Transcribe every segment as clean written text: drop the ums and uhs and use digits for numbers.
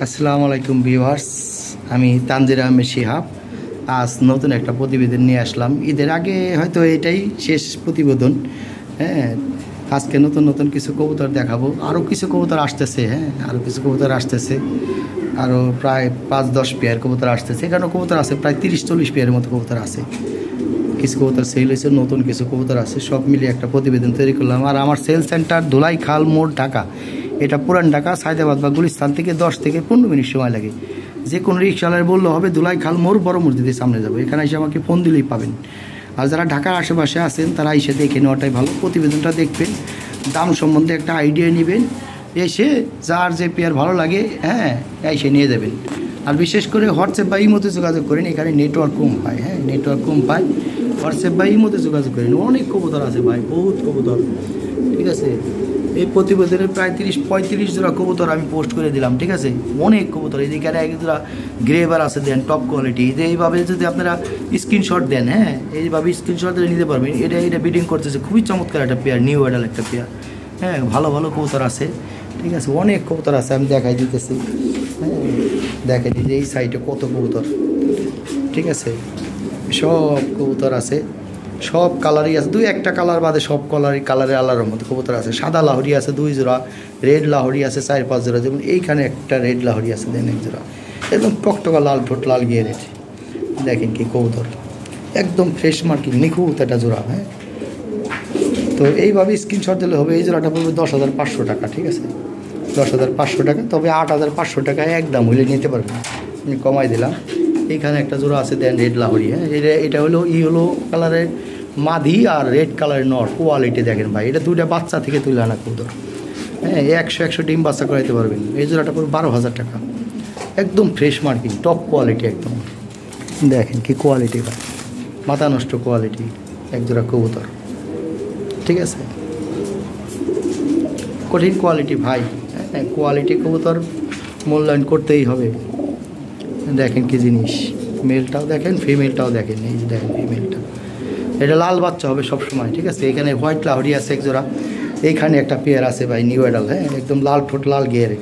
আসসালামু আলাইকুম ভিউয়ার্স, আমি তানজির আহমেদ শিহাব। আজ নতুন একটা প্রতিবেদন নিয়ে আসলাম। ঈদের আগে হয়তো এটাই শেষ প্রতিবেদন। হ্যাঁ, আজকে নতুন নতুন কিছু কবুতর দেখাবো। আরও কিছু কবুতর আসতেছে। আরও কিছু কবুতর আসতেছে। আরও প্রায় 5-10 পেয়ার কবুতর আসতেছে। এখানেও কবুতর আছে প্রায় 30-40 পেয়ারের মতো কবুতর আছে। কিছু কবুতর সেল হয়েছে, নতুন কিছু কবুতর আছে। সব মিলিয়ে একটা প্রতিবেদন তৈরি করলাম। আর আমার সেল সেন্টার ধুলাইখাল মোড়, ঢাকা। এটা পুরান ঢাকা, সায়দাবাদ বা গুলিস্তান থেকে 10 থেকে 15 মিনিট সময় লাগে। যে কোনো রিক্সাওয়ালার বললে হবে ধুলাইখাল মোড়, বড় মসজিদের সামনে যাবো। এখানে এসে আমাকে ফোন দিলেই পাবেন। আর যারা ঢাকার আশেপাশে আছেন তারা এসে দেখে নেওয়াটাই ভালো। প্রতিবেদনটা দেখবেন, দাম সম্বন্ধে একটা আইডিয়া নেবেন, এসে যার যে পেয়ার ভালো লাগে এসে নিয়ে যাবেন। আর বিশেষ করে হোয়াটসঅ্যাপ বা ইমোতে যোগাযোগ করেন। এখানে নেটওয়ার্ক কম পায়। নেটওয়ার্ক কম পায়। হোয়াটসঅ্যাপ বা ইমোতে যোগাযোগ করেন। অনেক কবুতর আছে ভাই, বহুত কবুতর। ঠিক আছে, এই প্রতিবেদনে প্রায় 30-35 জোড়া কবুতর আমি পোস্ট করে দিলাম। ঠিক আছে, অনেক কবুতর। এদিকে এক জোড়া গ্রেভার আছে, দেন টপ কোয়ালিটি। এইভাবে যদি আপনারা স্ক্রিনশট দেন, এইভাবে স্ক্রিনশট দিয়ে নিতে পারবেন। এটা বিডিং করতেছে, খুবই চমৎকার একটা পেয়ার, নিউ অ্যাডাল একটা পেয়ার। ভালো ভালো কবুতর আছে। ঠিক আছে, অনেক কবুতর আছে, আমি দেখাই দিতেছি। দেখাই দিতে এই সাইডে কত কবুতর। ঠিক আছে, সব কবুতর আছে, সব কালারই আছে। 2-1টা কালার বাদে সব কালারে আল্লাহর মধ্যে কবুতর আছে। সাদা লাহরি আছে 2 জোড়া, রেড লাহরি আছে 4-5 জোড়া। যেমন এইখানে একটা রেড লাহরি আছে, দেন 1 জোড়া। একদম টকটকা লাল ঠোঁট, লাল গিয়ে রেড। দেখেন কি কবুতর, একদম ফ্রেশ মার্কিং, নিখুঁত একটা জোড়া। তো এইভাবে স্ক্রিনশট দিলে হবে। এই জোড়াটা পড়বে 10,500 টাকা। ঠিক আছে, 10,500 টাকা। তবে 8,500 টাকায় একদম হইলে নিতে পারবেন, আমি কমাই দিলাম। এইখানে একটা জোড়া আছে, দেন রেড লাহরি। এটা হলো ইয়েলো কালারের মাদি আর রেড কালারের নর। কোয়ালিটি দেখেন ভাই, এটা 2টা বাচ্চা থেকে তুলে আনা কবুতর। 100 ডিম বাচ্চা করাইতে পারবেন। এই জোড়াটা পড়বে 12,000 টাকা। একদম ফ্রেশ মার্কিং, টপ কোয়ালিটি একদম। দেখেন কি কোয়ালিটি ভাই, মাথা নষ্ট কোয়ালিটি এক জোড়া কবুতর। ঠিক আছে, কঠিন কোয়ালিটি ভাই। কোয়ালিটি কবুতর মূল্যায়ন করতেই হবে। দেখেন কি জিনিস, মেলটাও দেখেন, ফিমেলটাও দেখেন। এই যে দেখেন ফিমেলটা, এটা লাল বাচ্চা হবে সব সময়। ঠিক আছে, এখানে হোয়াইট লাহরি আছে 1 জোড়া। এইখানে একটা পেয়ার আছে ভাই, নিউ অ্যাডাল। একদম লাল ঠোঁট, লাল গিয়ারের,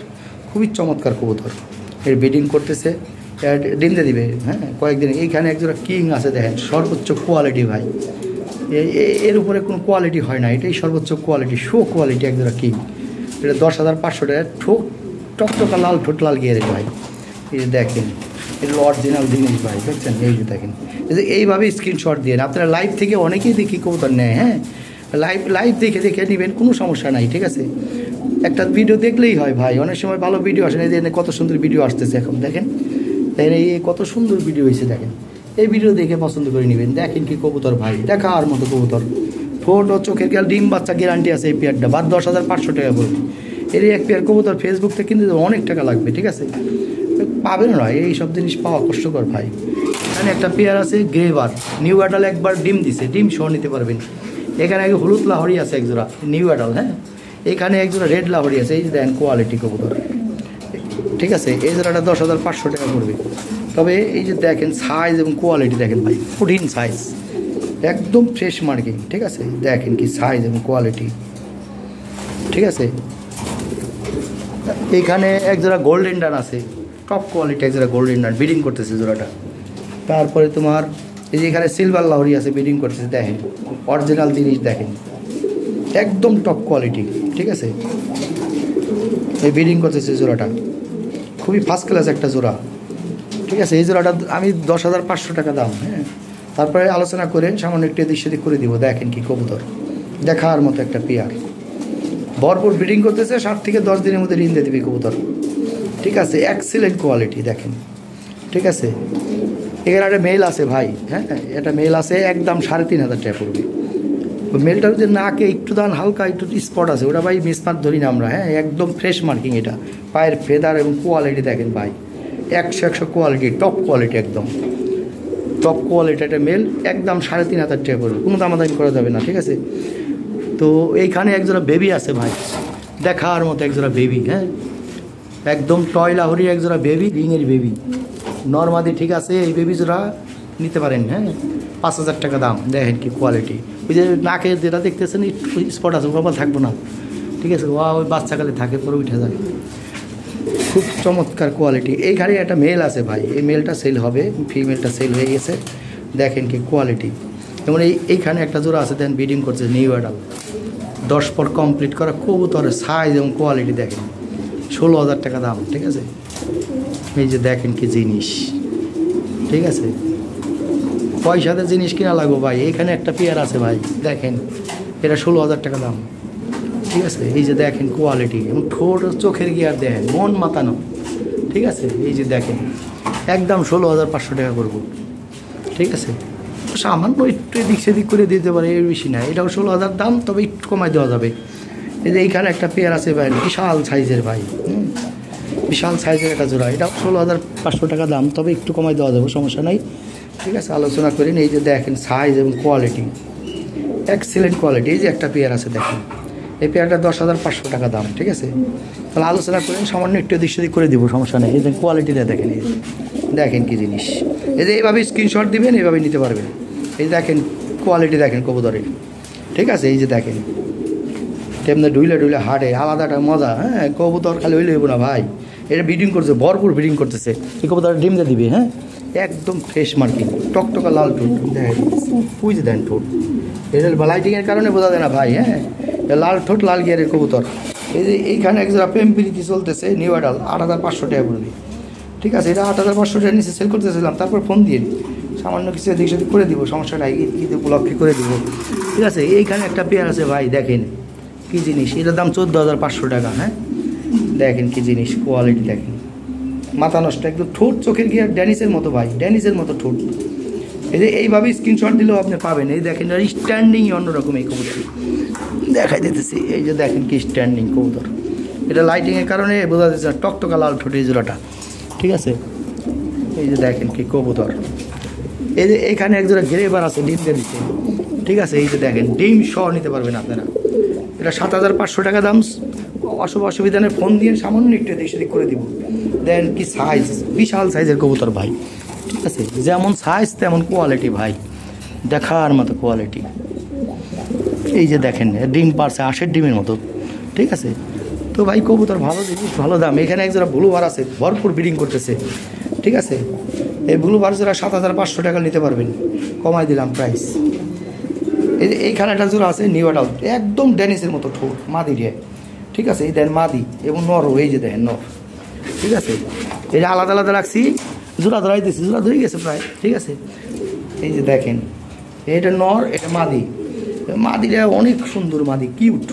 খুবই চমৎকার কবুতর। এর ব্রিডিং করতেছে, ডিম দিয়ে দিবে কয়েকদিন। এইখানে 1 জোড়া কিং আছে, দেখেন সর্বোচ্চ কোয়ালিটি ভাই। এর উপরে কোনো কোয়ালিটি হয় না, এটাই সর্বোচ্চ কোয়ালিটি, শো কোয়ালিটি 1 জোড়া কিং। এটা 10,500 টাকা। টকটকা লাল ঠোঁট, লাল গিয়ারের ভাই। এই যে দেখেন, এটা অরিজিনাল জিনিস ভাই, দেখছেন? এই যে দেখেন, এইভাবে স্ক্রিনশট দিয়ে আপনারা লাইভ থেকে অনেকেই দেখি কবুতর নেয়। লাইভ দেখে নেবেন, কোনো সমস্যা নাই। ঠিক আছে, একটা ভিডিও দেখলেই হয় ভাই। অনেক সময় ভালো ভিডিও আসে না, এই কত সুন্দর ভিডিও আসতেছে এখন দেখেন। এই কত সুন্দর ভিডিও হয়েছে দেখেন। এই ভিডিও দেখে পছন্দ করে নেবেন। দেখেন কি কবুতর ভাই, দেখার মতো কবুতর। ঠোঁট ও চোখের গেল ডিম বাচ্চা গ্যারান্টি আছে। এই পেয়ারটা 10,500 টাকা পড়বে। এর এক পেয়ার কবুতর ফেসবুক থেকে কিনতে অনেক টাকা লাগবে। ঠিক আছে, পাবেন না, এই সব জিনিস পাওয়া কষ্টকর ভাই। এখানে একটা পেয়ার আছে গ্রেভার, নিউ অ্যাডাল, একবার ডিম দিছে, ডিম সহ নিতে পারবেন। এখানে আগে হলুদ লাহরি আছে 1 জোড়া, নিউ অ্যাডাল। এখানে 1 জোড়া রেড লাহরি আছে। এই যে দেখেন কোয়ালিটি কবুতর। ঠিক আছে, এই জোড়াটা 10,500 টাকা পড়বে। তবে এই যে দেখেন সাইজ এবং কোয়ালিটি দেখেন ভাই, কঠিন সাইজ, একদম ফ্রেশ মার্কিং। ঠিক আছে, দেখেন কি সাইজ এবং কোয়ালিটি। ঠিক আছে, এইখানে 1 জোড়া গোল্ডেন ডান আছে, টপ কোয়ালিটি 1 জোড়া গোল্ডেন ডান, ব্রিডিং করতেছে জোড়াটা। তারপরে তোমার এই যে এখানে সিলভার লাহরি আছে, ব্রিডিং করতেছে। দেখেন অরিজিনাল জিনিস, দেখেন একদম টপ কোয়ালিটি। ঠিক আছে, এই ব্রিডিং করতেছে জোড়াটা, খুবই ফার্স্ট ক্লাস একটা জোড়া। ঠিক আছে, এই জোড়াটা আমি 10,500 টাকা দাম। তারপরে আলোচনা করে সামান্য একটু এদিক সেদিক করে দিব। দেখেন কি কবুতর, দেখার মতো একটা পেয়ার, ভরপুর ব্রিডিং করতেছে। 7 থেকে 10 দিনের মধ্যে ডিম দিয়ে দিবে কবুতর। ঠিক আছে, এক্সিলেন্ট কোয়ালিটি দেখেন। ঠিক আছে, এখানে একটা মেল আছে ভাই। এটা মেল আছে, একদম 3,500 টাকা পড়বে। ওই মেলটার যে নাকে একটু দান হালকা একটু স্পট আছে, ওটা ভাই মিসমার্ক ধরি না আমরা। একদম ফ্রেশ মার্কিং। এটা পায়ের ফেদার এবং কোয়ালিটি দেখেন ভাই, 100 কোয়ালিটি, টপ কোয়ালিটি, একদম টপ কোয়ালিটি একটা মেল, একদম 3,500 টাকা পড়বে, কোনো দামাদামি করা যাবে না। ঠিক আছে, তো এইখানে 1 জোড়া বেবি আছে ভাই, দেখার মতো 1 জোড়া বেবি। একদম টয় লাহরি 1 জোড়া বেবি, রিংয়ের বেবি, নর্মাদি। ঠিক আছে, এই বেবি জোড়া নিতে পারেন। 5,000 টাকা দাম। দেখেন কি কোয়ালিটি। ওই যে নাকে যেটা দেখতেছেন স্পট আছে, ওর থাকবো না। ঠিক আছে, ওই বাচ্চাকালে থাকে, পরে উঠে যায়। খুব চমৎকার কোয়ালিটি। এইখানে একটা মেল আছে ভাই, এই মেলটা সেল হবে, ফিমেলটা সেল হয়ে গেছে। দেখেন কি কোয়ালিটি। যেমন এইখানে একটা জোড়া আছে, দেন ব্রিডিং করছে নিউ অ্যাডাল, 10 পর কমপ্লিট করা কবুতরের সাইজ এবং কোয়ালিটি দেখেন, 16,000 টাকা দাম। ঠিক আছে, এই যে দেখেন কি জিনিস। ঠিক আছে, পয়সাতে জিনিস কিনা লাগবো ভাই। এইখানে একটা পেয়ার আছে ভাই, দেখেন এটা 16,000 টাকা দাম। ঠিক আছে, এই যে দেখেন কোয়ালিটি এবং ঠোঁট চোখের গিয়ার দেখেন, মন মাতানো। ঠিক আছে, এই যে দেখেন একদম 16,500 টাকা করবো। ঠিক আছে, সামান্য একটু এদিক সেদিক করে দিতে পারে, এর বেশি না। এটাও 16,000 দাম, তবে একটু কমাই দেওয়া যাবে। এই যে এইখানে একটা পেয়ার আছে ভাই, বিশাল সাইজের ভাই, বিশাল সাইজের একটা জোড়া, এটাও 16,500 টাকা দাম, তবে একটু কমাই দেওয়া যাবে, সমস্যা নাই। ঠিক আছে, আলোচনা করেন। এই যে দেখেন সাইজ এবং কোয়ালিটি, এক্সেলেন্ট কোয়ালিটি। এই যে একটা পেয়ার আছে দেখেন, এই পেয়ারটা 10,500 টাকা দাম। ঠিক আছে, তাহলে আলোচনা করেন, সামান্য একটু এদিক সেদিক করে দিব, সমস্যা নেই। এই যে কোয়ালিটিটা দেখেন, এই দেখেন কি জিনিস। এই যে এইভাবে স্ক্রিনশট দিবেন, এইভাবে নিতে পারবেন। এই দেখেন কোয়ালিটি দেখেন কবুতরের। ঠিক আছে, এই যে দেখেন তেমনি ডুইলে ডুইলে হাটে আলাদাটা মজা। হ্যাঁ, কবুতর খালি হইলে হইব না ভাই, এটা ব্রিডিং করছে, ভরপুর ব্রিডিং করতেছে। এই কবুতর ডিম দিয়ে দিবে। হ্যাঁ, একদম ফ্রেশ মার্কিং, টকটকা লাল ঠোঁট দেখেন, পুঁজে দেন ঠোঁট। এটা লাইটিংয়ের কারণে বোঝা যায় না ভাই। হ্যাঁ, লাল ঠোঁট, লাল গিয়ারের কবুতর। এই যে এইখানে একজোড়া প্রেম প্রীতি চলতেছে, নিউ অ্যাডাল, 8,500 টাকা পড়বে। ঠিক আছে, এটা 8,500 টাকার নিচে সেল করতেছিলাম, তারপর ফোন দিয়ে সামান্য কিছু এদিক সেদিক করে দিব, সমস্যা নাই, ঈদ উপলক্ষে করে দিব। ঠিক আছে, এইখানে একটা পেয়ার আছে ভাই, দেখেন কী জিনিস, এটার দাম 14,500 টাকা। হ্যাঁ, দেখেন কী জিনিস, কোয়ালিটি দেখেন, মাথা নষ্ট একদম। ঠোঁট চোখের গিয়ার ড্যানিসের মতো ভাই, ড্যানিসের মতো ঠোঁট। এই যে এইভাবে স্ক্রিনশট দিলেও আপনি পাবেন। এই দেখেন স্ট্যান্ডিংই অন্যরকম এই কবুতর, দেখাই দিতেছি। এই যে দেখেন কি স্ট্যান্ডিং কবুতর, এটা লাইটিংয়ের কারণে বোঝা যাচ্ছে, টকটকা লাল ঠোঁট এই জোড়াটা। ঠিক আছে, এই যে দেখেন কি কবুতর। এই যে এখানে একজোড়া গ্রেবার আছে, ডিম দিয়ে দিচ্ছে। ঠিক আছে, এই যে দেখেন ডিম সহ নিতে পারবেন আপনারা। এটা 7,500 টাকা দাম। অসুবিধা নেই, ফোন দিয়ে সামান্য একটু এদিক সেদিক করে দিব। দেন কি সাইজ, বিশাল সাইজের কবুতর ভাই। ঠিক আছে, যেমন সাইজ তেমন কোয়ালিটি ভাই, দেখার মতো কোয়ালিটি। এই যে দেখেন ডিম পারছে 8-এর ডিমের মতো। ঠিক আছে, তো ভাই কবুতর ভালো জিনিস, ভালো দাম। এখানে একজোড়া ব্লু বার আছে, ভরপুর ব্রিডিং করতেছে। ঠিক আছে, এই ব্লু বার জোড়া 7,500 টাকা নিতে পারবেন, কমাই দিলাম প্রাইস। এই যে এইখানে একটা জোড়া আছে নিউ অ্যাডাল, একদম ড্যানিসের মতো ঠোঁট, মাদি রে। ঠিক আছে, এই দেন মাদি এবং নরও, এই যে দেখেন নর। ঠিক আছে, এই যে আলাদা আলাদা রাখছি, জোড়া ধরাই দিচ্ছি, জোড়া ধরে গেছে প্রায়। ঠিক আছে, এই যে দেখেন এটা নর, এটা মাদি। মাদিটা অনেক সুন্দর মাদি, কিউট।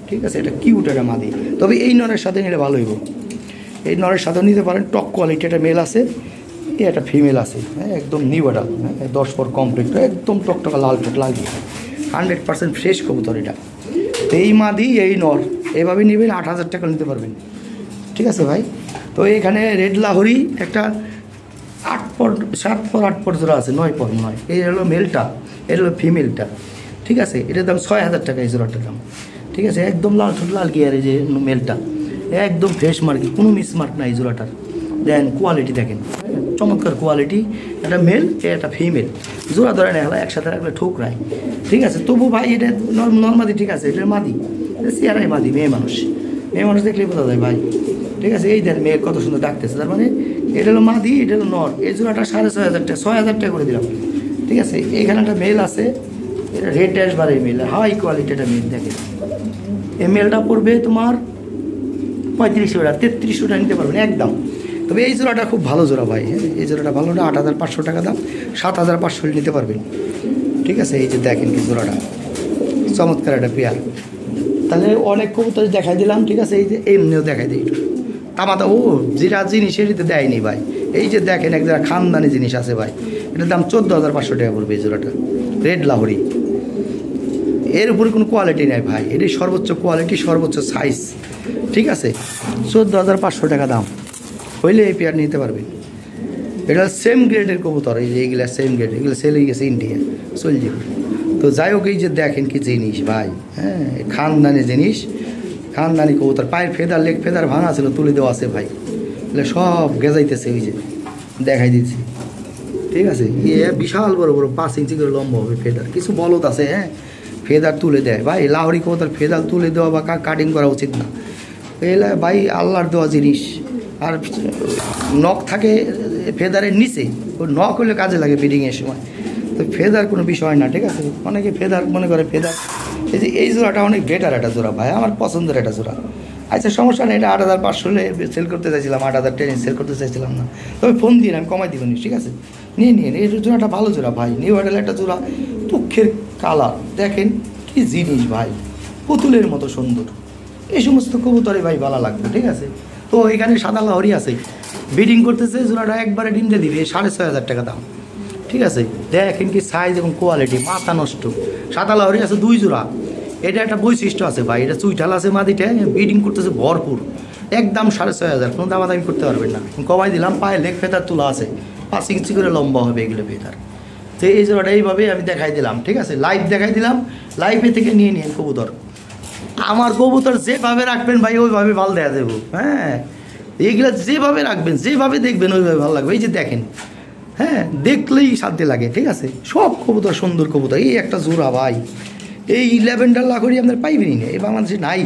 ঠিক আছে, এটা কিউট একটা মাদি, তবে এই নরের সাথে নিলে ভালো হইব। এই নরের সাথেও নিতে পারেন, টপ কোয়ালিটি। একটা মেল আছে, একটা ফিমেল আছে। হ্যাঁ, একদম নিউ অ্যাডাল, 10 পর কমপ্লিট, একদম টকটকা লাল ঠোঁট, লাল 100% ফ্রেশ কবুতর এটা। এই মাদি এই নর এইভাবে নেবেন, 8,000 টাকা নিতে পারবেন। ঠিক আছে ভাই, তো এখানে রেড লাহোরি একটা 7 পর 8 পর জোড়া আছে, 9 পর 9। এই হলো মেলটা, এটা হলো ফিমেলটা। ঠিক আছে, এটার দাম 6,000 টাকা এই জোড়াটার দাম। ঠিক আছে, একদম লাল ঠোঁট, লাল গিয়ারে যে মেলটা, একদম ফ্রেশ মার্কি, কোনো মিসমার্ক নাই এই জোড়াটার। দেন কোয়ালিটি দেখেন, চমৎকার কোয়ালিটি। একটা মেল, একটা ফিমেল, জোড়া ধরে নেওয়া একসাথে রাখলে ঠোক রায়। ঠিক আছে, তবু ভাই এটা নর্মাদি। ঠিক আছে, এটা মাদি, এটা চেয়ারাই মাদি, মেয়ে মানুষ, মেয়ে মানুষ দেখলেই বোঝা যায় ভাই। ঠিক আছে, এই দেন মেয়ে কত সুন্দর ডাকতেছে, তার মানে এটা হলো মাদি, এটা হলো নর। এই জোড়াটা 6,500 টাকা, 6,000 টাকা করে দিলাম। ঠিক আছে, এইখানে একটা মেল আছে, এটা রেড ড্যাশ বারের মেল, হাই কোয়ালিটি একটা মেল। দেখেন এই মেলটা পড়বে তোমার 3500 টাকা, 3300 টাকা নিতে পারবেন একদম। তবে এই জোড়াটা খুব ভালো জোড়া ভাই। হ্যাঁ, এই জোড়াটা ভালো না, 8,500 টাকা দাম, 7,500 নিতে পারবেন। ঠিক আছে, এই যে দেখেন কি জোড়াটা, চমৎকার একটা পেয়ার। তাহলে অনেক কবুতর দেখাই দিলাম। ঠিক আছে, এই যে এমনিও দেখাই দিই একটু তামাতা, ও যেটা জিনিস সেটিতে দেয়নি ভাই। এই যে দেখেন এক জোড়া খানদানি জিনিস আছে ভাই, এটার দাম 14,500 টাকা পড়বে এই জোড়াটা, রেড লাহোরি। এর উপরে কোনো কোয়ালিটি নেই ভাই, এটি সর্বোচ্চ কোয়ালিটি, সর্বোচ্চ সাইজ। ঠিক আছে, 14,500 টাকা দাম হইলে এই পেয়ার নিতে পারবেন। এটা সেম গ্রেডের কবুতর, এই যে এইগুলা সেম গ্রেড, এগুলো সেল হয়ে গেছে ইন্ডিয়া, চল যাবে। তো যাই হোক, এই যে দেখেন কি জিনিস ভাই। হ্যাঁ, খানদানি জিনিস, খানদানি কবুতর। পায়ের ফেদার, লেগ ফেদার ভাঙা ছিল, তুলে দেওয়া আছে ভাই, এগুলো সব গেজাইতেছে, ওই যে দেখাই দিচ্ছি। ঠিক আছে, বিশাল বড় বড় 5 ইঞ্চি করে লম্বা হবে ফেদার, কিছু বলদ আছে। হ্যাঁ, ফেদার তুলে দেয় ভাই, লাহোরি কবুতর ফেদার তুলে দেওয়া বা কাটিং করা উচিত না। এগুলো ভাই আল্লাহর দেওয়া জিনিস, আর নখ থাকে ফেদারের নিচে, ওই নখ হলে কাজে লাগে ব্রিডিংয়ের সময়। তো ফেদার কোনো বিষয় না, ঠিক আছে। অনেকে ফেদার মনে করে ফেদার, এই জোড়াটা অনেক বেটার একটা জোড়া ভাই, আমার পছন্দের একটা জোড়া। আচ্ছা সমস্যা নেই, এটা 8,500 সেল করতে চাইছিলাম, 8,000 ট্রেনে সেল করতে চাইছিলাম না, তবে ফোন দিয়ে আমি কমাই দিবেন, ঠিক আছে। নিয়ে এই জোড়াটা ভালো জোড়া ভাই, নিউ অ্যাডাল একটা জোড়া, চোখের কালার দেখেন কি জিনিস ভাই, পুতুলের মতো সুন্দর। এই সমস্ত কবুতরে ভাই ভালো লাগবে, ঠিক আছে। তো এখানে সাদা লাহরি আছে, ব্রিডিং করতেছে, জোড়াটা একবারে ডিমটা দিবে 6,500 টাকা দাম, ঠিক আছে। দেখেন কি সাইজ এবং কোয়ালিটি, মাথা নষ্ট। সাদা লাহরি আছে 2 জোড়া। এটা একটা বৈশিষ্ট্য আছে ভাই, এটা চুইঠাল আছে মাদিটা, ব্রিডিং করতেছে ভরপুর, একদম 6,500, কোনো দামাদামি করতে পারবেন না। কমাই দিলাম, পায়ে লেগ ফেদার তোলা আছে, 5 ইঞ্চি করে লম্বা হবে এগুলো ফেদার। তো এই জোড়াটা এইভাবে আমি দেখাই দিলাম, ঠিক আছে, লাইভ দেখাই দিলাম। লাইভে থেকে নিয়ে নিন কবুতর, আমার কবুতর যেভাবে রাখবেন ভাই ওইভাবে ভালো দেওয়া দেবো। হ্যাঁ, এইগুলো যেভাবে রাখবেন, যেভাবে দেখবেন ওইভাবে ভালো লাগবে। এই যে দেখেন, হ্যাঁ দেখলেই শান্তি লাগে, ঠিক আছে। সব কবুতর সুন্দর কবুতর। এই একটা জোড়া ভাই, এই ল্যাভেন্ডার লাখরি আপনার পাইবেনই না, এই বাংলাদেশে নাই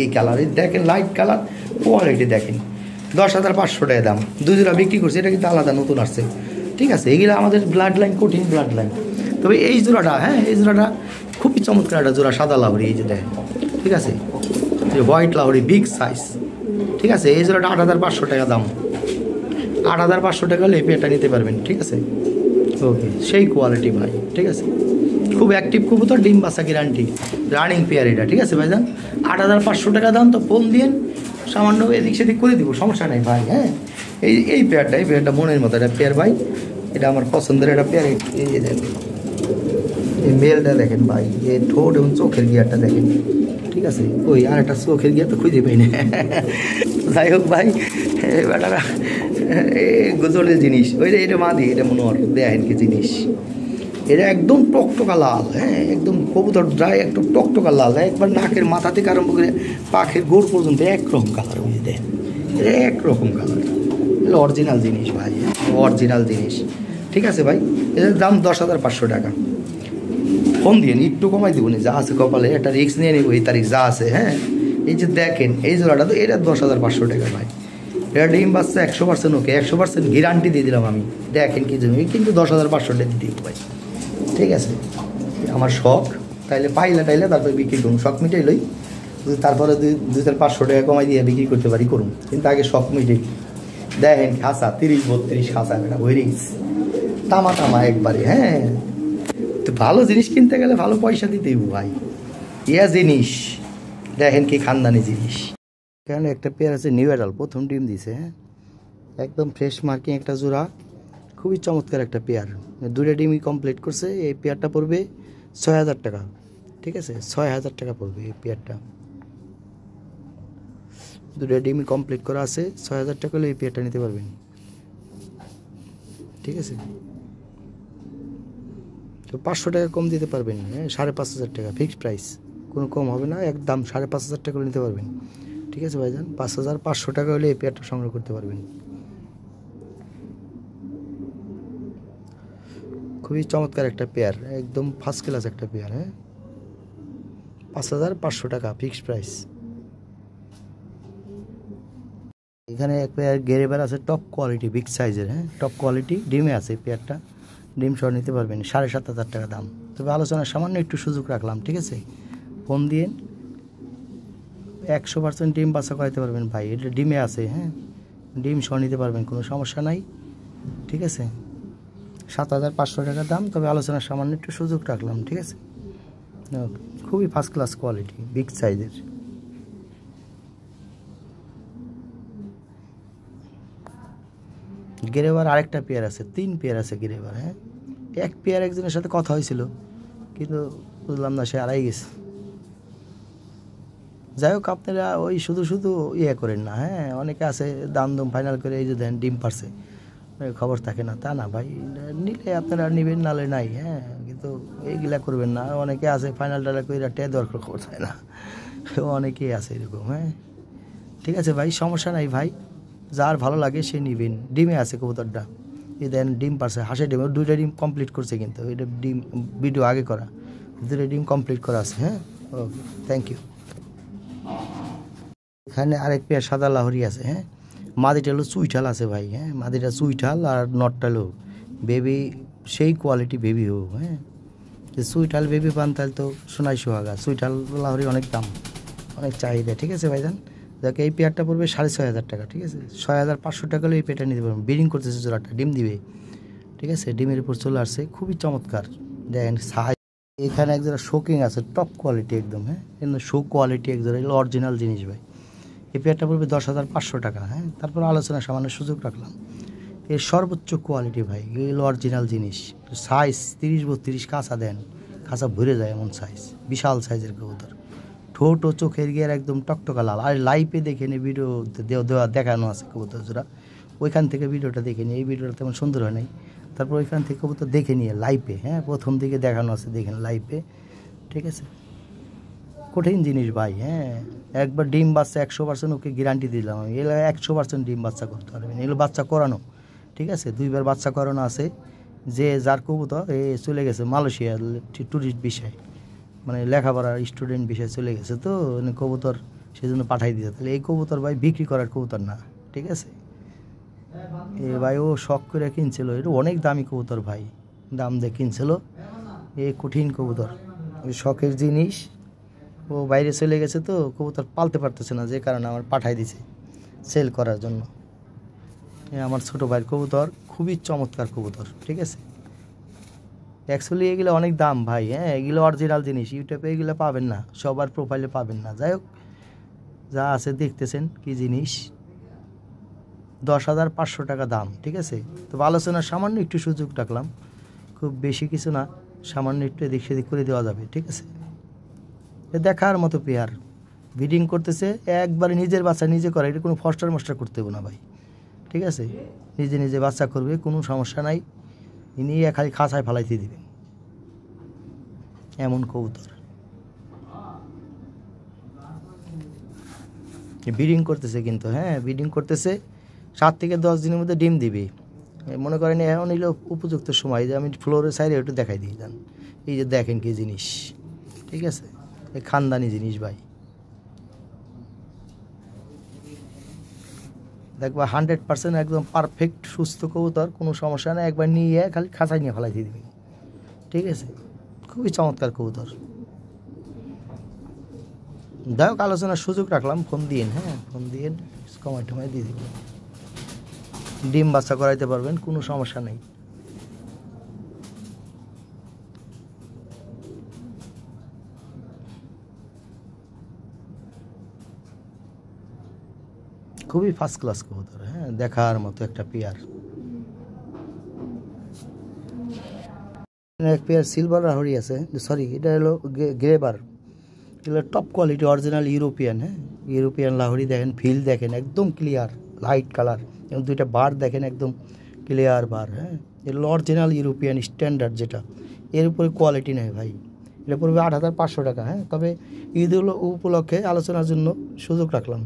এই কালার। এই দেখেন লাইট কালার, কোয়ালিটি দেখেন, 10,500 টাকা দাম। 2 জোড়া বিক্রি করছে, এটা কিন্তু আলাদা নতুন আসছে, ঠিক আছে। এগুলো আমাদের ব্লাড লাইন, কঠিন ব্লাড লাইন। তবে এই জোড়াটা, হ্যাঁ এই জোড়াটা খুবই চমৎকার একটা জোড়া, সাদা লাহরি, এই যে দেখেন, ঠিক আছে, হোয়াইট লাহরি বিগ সাইজ, ঠিক আছে। এই জোড়াটা 8,500 টাকা দাম, 8,500 টাকা হলে এই পেয়ারটা নিতে পারবেন, ঠিক আছে। ওকে, সেই কোয়ালিটি ভাই, ঠিক আছে। খুব অ্যাক্টিভ কবুতর, ডিম বাসা গ্যারান্টি, রানিং পেয়ার এটা, ঠিক আছে ভাইজান। 8,500 টাকা দাম, তো ফোন দিয়ে সামান্য এদিক সেদিক করে দিব, সমস্যা নেই ভাই। হ্যাঁ, এই পেয়ারটা মনের মতো একটা পেয়ার ভাই, এটা আমার পছন্দের একটা পেয়ার। এই যে দেখেন, এই মেলটা দেখেন ভাই, এই ঠোঁট এবং চোখের গিয়ারটা দেখেন, ঠিক আছে। ওই আর একটা চোখের গিয়ার তো খুঁজে পাই না। যাই হোক ভাই, বেটারা গজলের জিনিস, ওই যে এটা মাদি, এটা মনে হয় দেখেন কি জিনিস, এটা একদম টকটকা লাল। হ্যাঁ, একদম কবুতর ড্রাই, একদম টকটকা লাল, একবার নাকের মাথা থেকে আরম্ভ করে পাখের গোড় পর্যন্ত একরকম কালার, বুঝে দেন, এটা একরকম কালার, এটা অরিজিনাল জিনিস ভাই, অরিজিনাল জিনিস, ঠিক আছে ভাই। এটার দাম 10,500 টাকা। ফোন দিয়ে একটু কমাই দিব না, যা আছে কপালে, একটা রিক্স নিয়ে নিব, এই তারিখ যা আছে। হ্যাঁ, এই যে দেখেন এই জোড়াটা, তো এটা 10,500 টাকা ভাই। এটা ডিম বাচ্চা 100%, ওকে 100% গ্যারান্টি দিয়ে দিলাম আমি। দেখেন কি জমি, কিন্তু 10,500 টাকা দিয়ে দিব ভাই, ঠিক আছে। আমার শখ, তাইলে পাইলে তারপরে বিক্রি করুন, শখ মিটাই লই, তারপরে 2,500 টাকা কমাই দিয়ে বিক্রি করতে পারি করুন, কিন্তু আগে শখ মিটাই। দেখেন খাসা 30-32 খাসা, এটা ওয়েরিংস তামা একবারে। হ্যাঁ, তো ভালো জিনিস কিনতে গেলে ভালো পয়সা দিতেই ভাই, ইয়া জিনিস দেখেন কি খানদানি জিনিস। এখানে একটা পেয়ার আছে নিউ অ্যাডাল, প্রথম ডিম দিছে। হ্যাঁ, একদম ফ্রেশ মার্কিং একটা জোড়া, খুবই চমৎকার একটা পেয়ার, 2টা ডিমই কমপ্লিট করছে। এই পেয়ারটা পড়বে 6,000 টাকা, ঠিক আছে, 6,000 টাকা পড়বে এই পেয়ারটা। 2টা ডিমই কমপ্লিট করা আছে, 6,000 টাকা হলে এই পেয়ারটা নিতে পারবেন, ঠিক আছে। তো 500 টাকা কম দিতে পারবেন, হ্যাঁ 5,500 টাকা ফিক্সড প্রাইস, কোনো কম হবে না, একদম 5,500 টাকা নিতে পারবেন, ঠিক আছে ভাইজান। 5,500 টাকা হলে এই পেয়ারটা সংগ্রহ করতে পারবেন। খুবই চমৎকার একটা পেয়ার, একদম ফার্স্ট ক্লাস একটা পেয়ার। হ্যাঁ, 5,500 টাকা ফিক্সড প্রাইস। এখানে এক পেয়ার গেরেবার আছে, টপ কোয়ালিটি বিগ সাইজের। হ্যাঁ, টপ কোয়ালিটি ডিমে আছে এই পেয়ারটা, ডিম সহ নিতে পারবেন, 7,500 টাকা দাম। তবে আলোচনার সামান্য একটু সুযোগ রাখলাম, ঠিক আছে। ফোন দিয়ে 100% ডিম বাচ্চা করাইতে পারবেন ভাই, এটা ডিমে আছে। হ্যাঁ, ডিম সহ নিতে পারবেন, কোনো সমস্যা নাই, ঠিক আছে। 7,500 টাকা দাম, তবে আলোচনার সামান্য একটু সুযোগ রাখলাম, ঠিক আছে। খুবই ফার্স্ট ক্লাস কোয়ালিটি, বিগ সাইজের। গেরেবার আরেকটা পেয়ার আছে, 3 পেয়ার আছে গেরেবার। হ্যাঁ, এক পেয়ার একজনের সাথে কথা হয়েছিল, কিন্তু বুঝলাম না, সে হারাই গেছে। যাই হোক, আপনারা ওই শুধু ইয়ে করেন না। হ্যাঁ, অনেকে আছে দাম ফাইনাল করে, এই যে দেন ডিম পারছে, খবর থাকে না, তা না ভাই, নিলে আপনারা নেবেন, নালে নাই। হ্যাঁ, কিন্তু এইগুলা করবেন না। অনেকে আছে ফাইনাল টাইনাল করে দরকার খবর থাকে না, অনেকেই আছে এরকম। হ্যাঁ, ঠিক আছে ভাই, সমস্যা নাই ভাই, যার ভালো লাগে সে নেবেন। ডিমে আছে কবুতরটা, এই দেন ডিম পারছে, হাঁসের ডিম, 2টা ডিম কমপ্লিট করছে, কিন্তু এটা ডিম ভিডিও আগে করা, 2টা ডিম কমপ্লিট করা আছে। হ্যাঁ, ওকে, থ্যাংক ইউ। এখানে আরেক পেয়ার সাদা লাহরি আছে। হ্যাঁ, মাদিটা হলো চুইঠাল আছে ভাই, হ্যাঁ মাদিটা চুইঠাল আর নটটা হলো বেবি, সেই কোয়ালিটি বেবি হোক, হ্যাঁ যে সুইটাল বেবি পান তাহলে তো সোনাই সোহাগা। সুইটাল লাহরি অনেক দাম, অনেক চাহিদা, ঠিক আছে ভাইজান। যাকে এই পেয়ারটা পড়বে 6,500 টাকা, ঠিক আছে 6,500 টাকা হলে এই পেয়ারটা নিতে পারবেন। ব্রিডিং করতেছে জোড়াটা, ডিম দিবে, ঠিক আছে ডিমের উপর চলে আসছে, খুবই চমৎকার। দেখেন সাইজ, এখানে এক জোড়া শোকিং আছে টপ কোয়ালিটি একদম, হ্যাঁ কিন্তু শো কোয়ালিটি এক জোড়া, এগুলো অরিজিনাল জিনিস ভাই। এই পেয়ারটা পড়বে 10,500 টাকা, হ্যাঁ তারপর আলোচনা সামান্য সুযোগ রাখলাম। এর সর্বোচ্চ কোয়ালিটি ভাই, এগুলো অরিজিনাল জিনিস। সাইজ 30-32 কাঁচা দেন, কাঁচা ভরে যায় এমন সাইজ, বিশাল সাইজের কবুতর। ঠোঁট ও চোখের গিয়ার একদম টকটকা লাল। আর লাইভে দেখে নিয়ে ভিডিও দেওয়া দেখানো আছে কবুতর জোড়া, ওইখান থেকে ভিডিওটা দেখে নিয়ে, এই ভিডিওটা তেমন সুন্দর হয় নাই। তারপর ওইখান থেকে কবুতর দেখে নিয়ে লাইভে, হ্যাঁ প্রথম দিকে দেখানো আছে, দেখেন লাইভে, ঠিক আছে। কঠিন জিনিস ভাই, হ্যাঁ একবার ডিম বাচ্চা 100% ওকে গ্যারান্টি দিলাম আমি, এগুলো 100% ডিম বাচ্চা করতে পারবেন, এগুলো বাচ্চা করানো, ঠিক আছে 2বার বাচ্চা করানো আছে। যে যার কবুতর এ চলে গেছে মালয়েশিয়া ট্যুরিস্ট বিষয়, মানে লেখাপড়ার স্টুডেন্ট বিষয়ে চলে গেছে, তো কবুতর সেই জন্য পাঠাই দিতে। তাহলে এই কবুতর ভাই বিক্রি করার কবুতর না, ঠিক আছে। এ ভাই ও শখ করে কিনছিল, এটা অনেক দামি কবুতর ভাই, দাম দিয়ে কিনছিল, এ কঠিন কবুতর, ওই শখের জিনিস। ও বাইরে চলে গেছে তো কবুতর পালতে পারতেছে না, যে কারণে আমার পাঠাই দিছে সেল করার জন্য। আমার ছোটো ভাইয়ের কবুতর, খুবই চমৎকার কবুতর, ঠিক আছে। অ্যাকচুয়ালি এগুলো অনেক দাম ভাই, হ্যাঁ এগুলো অরিজিনাল জিনিস, ইউটিউবে এগুলো পাবেন না, সবার প্রোফাইলে পাবেন না। যাই হোক যা আছে দেখতেছেন কি জিনিস, 10,500 টাকা দাম, ঠিক আছে। তো আলোচনার সামান্য একটু সুযোগ রাখলাম, খুব বেশি কিছু না, সামান্য একটু এদিক সেদিক করে দেওয়া যাবে, ঠিক আছে। দেখার মতো পেয়ার, ব্রিডিং করতেছে একবারে নিজের বাচ্চা নিজে করে, এটা কোনো ফস্টার মস্টার করতে হবে না ভাই, ঠিক আছে নিজে নিজে বাচ্চা করবে, কোনো সমস্যা নাই। ইনি খালি খাঁচায় ফালাইতে দিবেন এমন কবুতর। ব্রিডিং করতেছে কিন্তু, হ্যাঁ ব্রিডিং করতেছে, 7 থেকে 10 দিনের মধ্যে ডিম দিবে। মনে করেন এখন এলো উপযুক্ত সময়, যে আমি ফ্লোরের সাইডে একটু দেখাই দিই যান, এই যে দেখেন কি জিনিস, ঠিক আছে এই খানদানি জিনিস ভাই, দেখবা 100% একদম পারফেক্ট সুস্থ কবুতর, কোনো সমস্যা নেই, একবার নিয়ে খালি খাঁচায় নিয়ে ফেলাই দিয়ে দিবি, ঠিক আছে খুবই চমৎকার কবুতর। যাই হোক আলোচনার সুযোগ রাখলাম, ফোন দিন, হ্যাঁ ফোন দিন, কমাই টমাই দিয়ে দিব, ডিম বাচ্চা করাইতে পারবেন, কোনো সমস্যা নেই। খুবই ফার্স্ট ক্লাস কবুতর, হ্যাঁ দেখার মতো একটা পেয়ার। এক পেয়ার সিলভার লাহোরি আছে, সরি এটা হলো গ্রেবার, এগুলো টপ কোয়ালিটি অরিজিনাল ইউরোপিয়ান, হ্যাঁ ইউরোপিয়ান লাহোরি। দেখেন ফিল দেখেন একদম ক্লিয়ার লাইট কালার, এবং 2টা বার দেখেন একদম ক্লিয়ার বার, হ্যাঁ এগুলো অরিজিনাল ইউরোপিয়ান স্ট্যান্ডার্ড, যেটা এর উপরে কোয়ালিটি নেই ভাই। এটা পড়বে 8,500 টাকা, হ্যাঁ তবে ঈদ উপলক্ষে আলোচনার জন্য সুযোগ রাখলাম,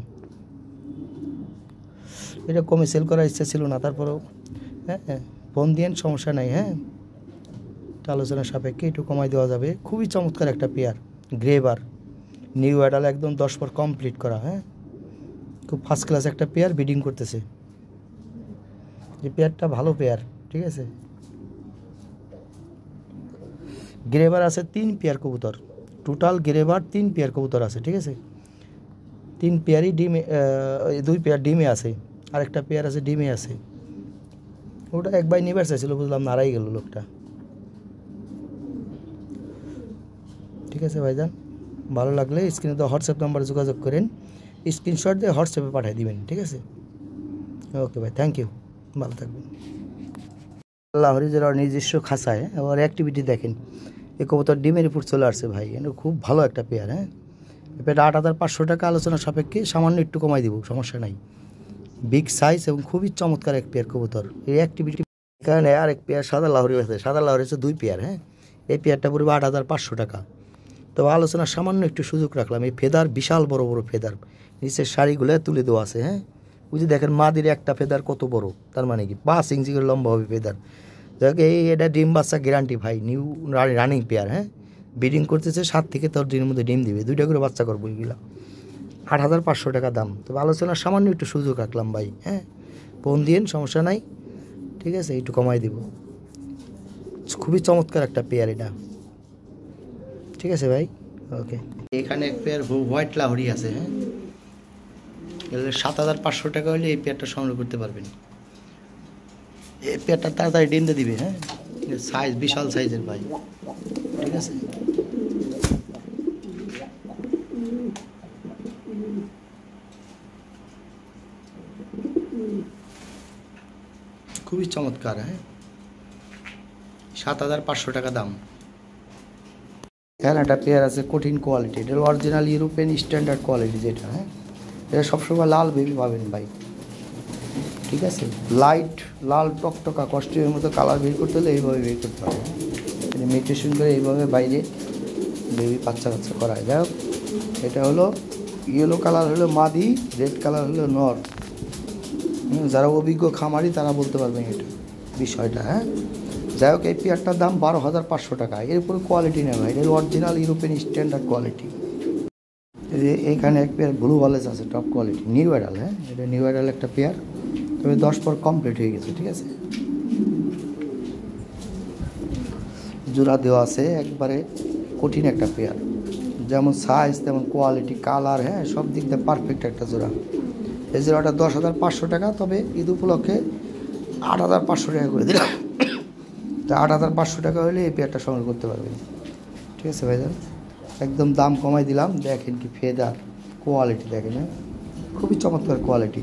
এটা কমে সেল করার ইচ্ছা ছিল না, তারপরেও হ্যাঁ ফোন দিয়েন, সমস্যা নাই, হ্যাঁ আলোচনার সাপেক্ষে একটু কমাই দেওয়া যাবে। খুবই চমৎকার একটা পেয়ার, গ্রেবার নিউ অ্যাডাল, একদম 10 পর কমপ্লিট করা, হ্যাঁ খুব ফার্স্ট ক্লাস একটা পেয়ার, ব্রিডিং করতেছে, যে পেয়ারটা ভালো পেয়ার, ঠিক আছে। গ্রেবার আছে 3 পেয়ার কবুতর, টোটাল গ্রেবার 3 পেয়ার কবুতর আছে, ঠিক আছে 3 পেয়ারই ডিমে, 2 পেয়ার ডিমে আছে, আরেকটা পেয়ার আছে ডিমে আছে। ওটা একবার নিবার চাইছিল, বুঝলাম নাড়াই গেল লোকটা, ঠিক আছে ভাইজান। ভালো লাগলে স্ক্রিনে তো হোয়াটসঅ্যাপ নাম্বারে যোগাযোগ করেন, স্ক্রিনশট দিয়ে হোয়াটসঅ্যাপে পাঠিয়ে দিবেন, ঠিক আছে। ওকে ভাই, থ্যাংক ইউ, ভালো থাকবেন। লাহোরি যারা নিজস্ব খাঁচায়, আবার অ্যাক্টিভিটি দেখেন, এই কবুতর ডিমের উপর চলে আসছে ভাই, খুব ভালো একটা পেয়ার, হ্যাঁ পেয়ারটা 8,500 টাকা, আলোচনা সাপেক্ষে সামান্য একটু কমাই দিব, সমস্যা নাই। বিগ সাইজ এবং খুবই চমৎকার এক পেয়ার কবুতর, এই অ্যাক্টিভিটি। এখানে আর এক পেয়ার সাদা লাহোরি আছে, সাদা লাহোরি হচ্ছে 2 পেয়ার, হ্যাঁ এই পেয়ারটা পড়বে 8,500 টাকা। তবে আলোচনার সামান্য একটু সুযোগ রাখলাম, এই ফেদার বিশাল বড় বড় ফেদার, নিচের শাড়িগুলো তুলে দেওয়া আছে, হ্যাঁ ওই যে দেখেন মাদির একটা ফেদার কত বড়, তার মানে কি 5 ইঞ্চি করে লম্বা হবে ফেদার। যাই হোক এটা ডিম বাচ্চা গ্যারান্টি ভাই, নিউ রানিং পেয়ার, হ্যাঁ ব্রিডিং করতেছে, 7 থেকে 10 দিনের মধ্যে ডিম দিবে, 2টা করে বাচ্চা করবো, এগুলো 8,500 টাকা দাম। তবে আলোচনার সামান্য একটু সুযোগ রাখলাম ভাই, হ্যাঁ, ফোন দিন, সমস্যা নাই, ঠিক আছে, একটু কমাই দিব। খুবই চমৎকার একটা পেয়ার এটা, ঠিক আছে ভাই, ওকে। এখানে এক পেয়ার হোয়াইট লাহোরি আছে, হ্যাঁ, 7,500 টাকা হলে এই পেয়ারটা সংগ্রহ করতে পারবেন। এই পেয়ারটা তাড়াতাড়ি ডিম দিয়ে দিবে, হ্যাঁ, সাইজ বিশাল সাইজের ভাই, ঠিক আছে। খুবই চমৎকার, হ্যাঁ, 7,500 টাকা দাম। এখানে একটা পেয়ার আছে কঠিন কোয়ালিটি, এটা অরিজিনাল ইউরোপিয়ান স্ট্যান্ডার্ড কোয়ালিটি যেটা, হ্যাঁ, এটা সবসময় লাল বেবি পাবেন ভাই, ঠিক আছে। লাইট লাল টকটকা কষ্টের মতো কালার বের করতে হলে এইভাবে বের করতে হবে, মেডিটেশন করে এইভাবে বাইরে বেবি বাচ্চা কাচ্চা করায়। যাই হোক, এটা হলো ইয়েলো কালার হলো মাদি, রেড কালার হলো নর। যারা অভিজ্ঞ খামারি তারা বলতে পারবেন এটা বিষয়টা, হ্যাঁ। যাই হোক, এই পেয়ারটার দাম 12,500 টাকা। এর উপরে কোয়ালিটি নেই ভাই, এটা অরিজিনাল ইউরোপিয়ান স্ট্যান্ডার্ড কোয়ালিটি। এইখানে এক পেয়ার ব্লু ওয়ালেস আছে, টপ কোয়ালিটি, নিউ অ্যাডাল, হ্যাঁ, এটা নিউ অ্যাডাল একটা পেয়ার, তবে 10 পর কমপ্লিট হয়ে গেছে, ঠিক আছে। জোড়া দেওয়া আছে, একবারে কঠিন একটা পেয়ার, যেমন সাইজ তেমন কোয়ালিটি কালার, হ্যাঁ, সব দিক দিয়ে পারফেক্ট একটা জোড়া। এই জোড়াটা 10,500 টাকা, তবে ঈদ উপলক্ষে 8,500 টাকা করে দিলাম। তা 8,500 টাকা হলে এই পেয়ারটা সংগ্রহ করতে পারবেন, ঠিক আছে ভাইজান, একদম দাম কমাই দিলাম। দেখেন কি ফেদার কোয়ালিটি, দেখেন, হ্যাঁ, খুবই চমৎকার কোয়ালিটি।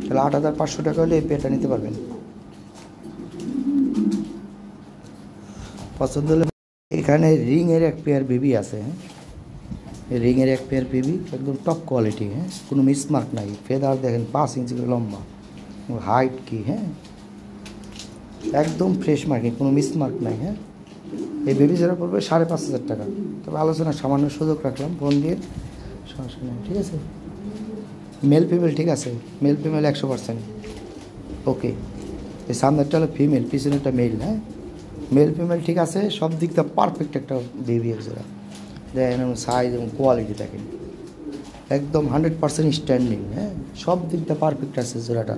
তাহলে 8,500 টাকা হলে এই পেয়ারটা নিতে পারবেন। পছন্দ হলে এখানে রিংয়ের এক পেয়ার বেবি আছে, হ্যাঁ, রিংয়ের এক পেয়ার বেবি একদম টপ কোয়ালিটি, হ্যাঁ, কোনো মিসমার্ক নাই। ফেদার দেখেন 5 ইঞ্চি লম্বা, হাইট কি, হ্যাঁ, একদম ফ্রেশ মার্কিং, কোনো মিসমার্ক নাই, হ্যাঁ। এই বেবি জোড়া পড়বে 5,500 টাকা। তবে আলোচনা সামান্য সুযোগ রাখলাম, ফোন দিয়ে, সমস্যা নেই, ঠিক আছে। মেল ফিমেল ঠিক আছে, মেল ফিমেল 100%, ওকে। এই সামনেরটা হলো ফিমেল, পিছনেরটা মেল, হ্যাঁ, মেল ফিমেল ঠিক আছে, সব দিক থেকে পারফেক্ট একটা বেবি এক জোড়া। দেখেন সাইজ এবং কোয়ালিটি দেখেন, একদম 100% স্ট্যান্ডিং, হ্যাঁ, সব দিক থেকে পারফেক্ট আছে জোড়াটা,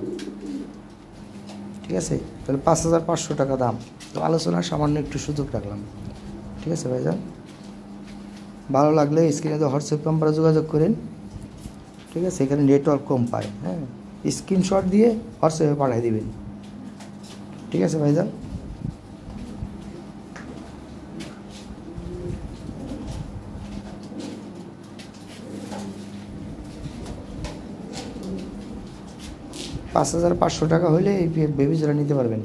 ঠিক আছে। তাহলে 5,500 টাকা দাম। তো আলোচনার সামান্য একটু সুযোগ রাখলাম, ঠিক আছে ভাইজান। ভালো লাগলে স্ক্রিনে তো হোয়াটসঅ্যাপ নাম্বারে যোগাযোগ করেন, ঠিক আছে। এখানে নেটওয়ার্ক কম পায়, হ্যাঁ, স্ক্রিনশট দিয়ে হোয়াটসঅ্যাপে পাঠিয়ে দিবেন, ঠিক আছে ভাইজান। $5,500 টাকা হলে এই বেবি জোড়া নিতে পারবেন।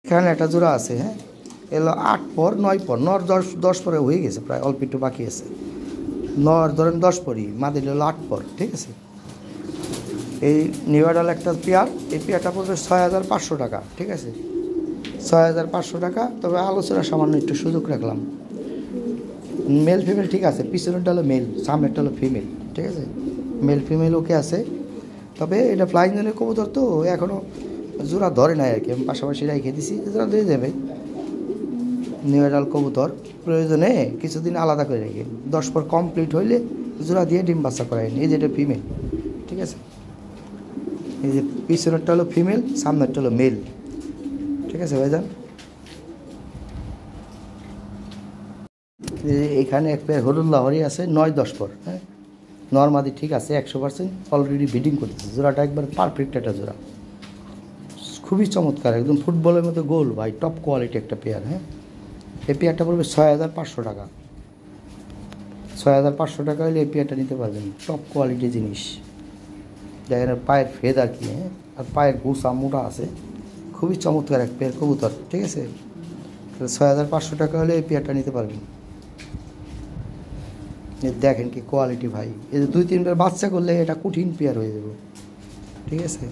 এখানে একটা জোড়া আছে, হ্যাঁ, এলো 8 পর 9 পর, নর 10 পরে হয়ে গেছে, প্রায় অল্প একটু বাকি আছে। নর ধরেন 10 পরই, মাদের হলো 8 পর, ঠিক আছে। এই নিউডাল একটা পেয়ার, এই পেয়ারটা পড়বে 6,500 টাকা, ঠিক আছে, 6,500 টাকা। তবে আলোচনা সামান্য একটু সুযোগ রাখলাম। মেল ফিমেল ঠিক আছে, পিছনেরটা হলো মেল, সামনেরটা হলো ফিমেল, ঠিক আছে। মেল ফিমেল ওকে আছে, তবে এটা ফ্লাইং জোনের কবুতর তো এখনও জোড়া ধরে নাই আর কি, আমি পাশাপাশি রেখে দিছি, জোড়া ধরে যাবে। নিউডাল কবুতর প্রয়োজনে কিছুদিন আলাদা করে রেখে 10 পর কমপ্লিট হইলে জোড়া দিয়ে ডিম বাচ্চা করায়। এই যেটা ফিমেল, ঠিক আছে, এই যে পিছনেরটা হলো ফিমেল, সামনেরটা হলো মেল, ঠিক আছে ভাইজান। এখানে এক পেয়ার হলুদ লাহরি আছে 9-10 পর, হ্যাঁ, নর্মাদি ঠিক আছে 100%, অলরেডি ব্রিডিং করতেছে। জোড়াটা একবার পারফেক্ট একটা জোড়া, খুবই চমৎকার, একদম ফুটবলের মতো গোল ভাই, টপ কোয়ালিটি একটা পেয়ার, হ্যাঁ। এই পেয়ারটা পড়বে 6,500 টাকা। 6,500 টাকা হলে এই পেয়ারটা নিতে পারবেন, টপ কোয়ালিটি জিনিস। দেখেন পায়ের ফেদার কি, হ্যাঁ, আর পায়ের গুছা মোটা আছে, খুবই চমৎকার এক পেয়ার কবুতর, ঠিক আছে। 6,500 টাকা হলে এই পেয়ারটা নিতে পারবেন। দেখেন কি কোয়ালিটি ভাই, এই যে 2-3 বার বাচ্চা করলে এটা কঠিন পেয়ার হয়ে যাবে, ঠিক আছে।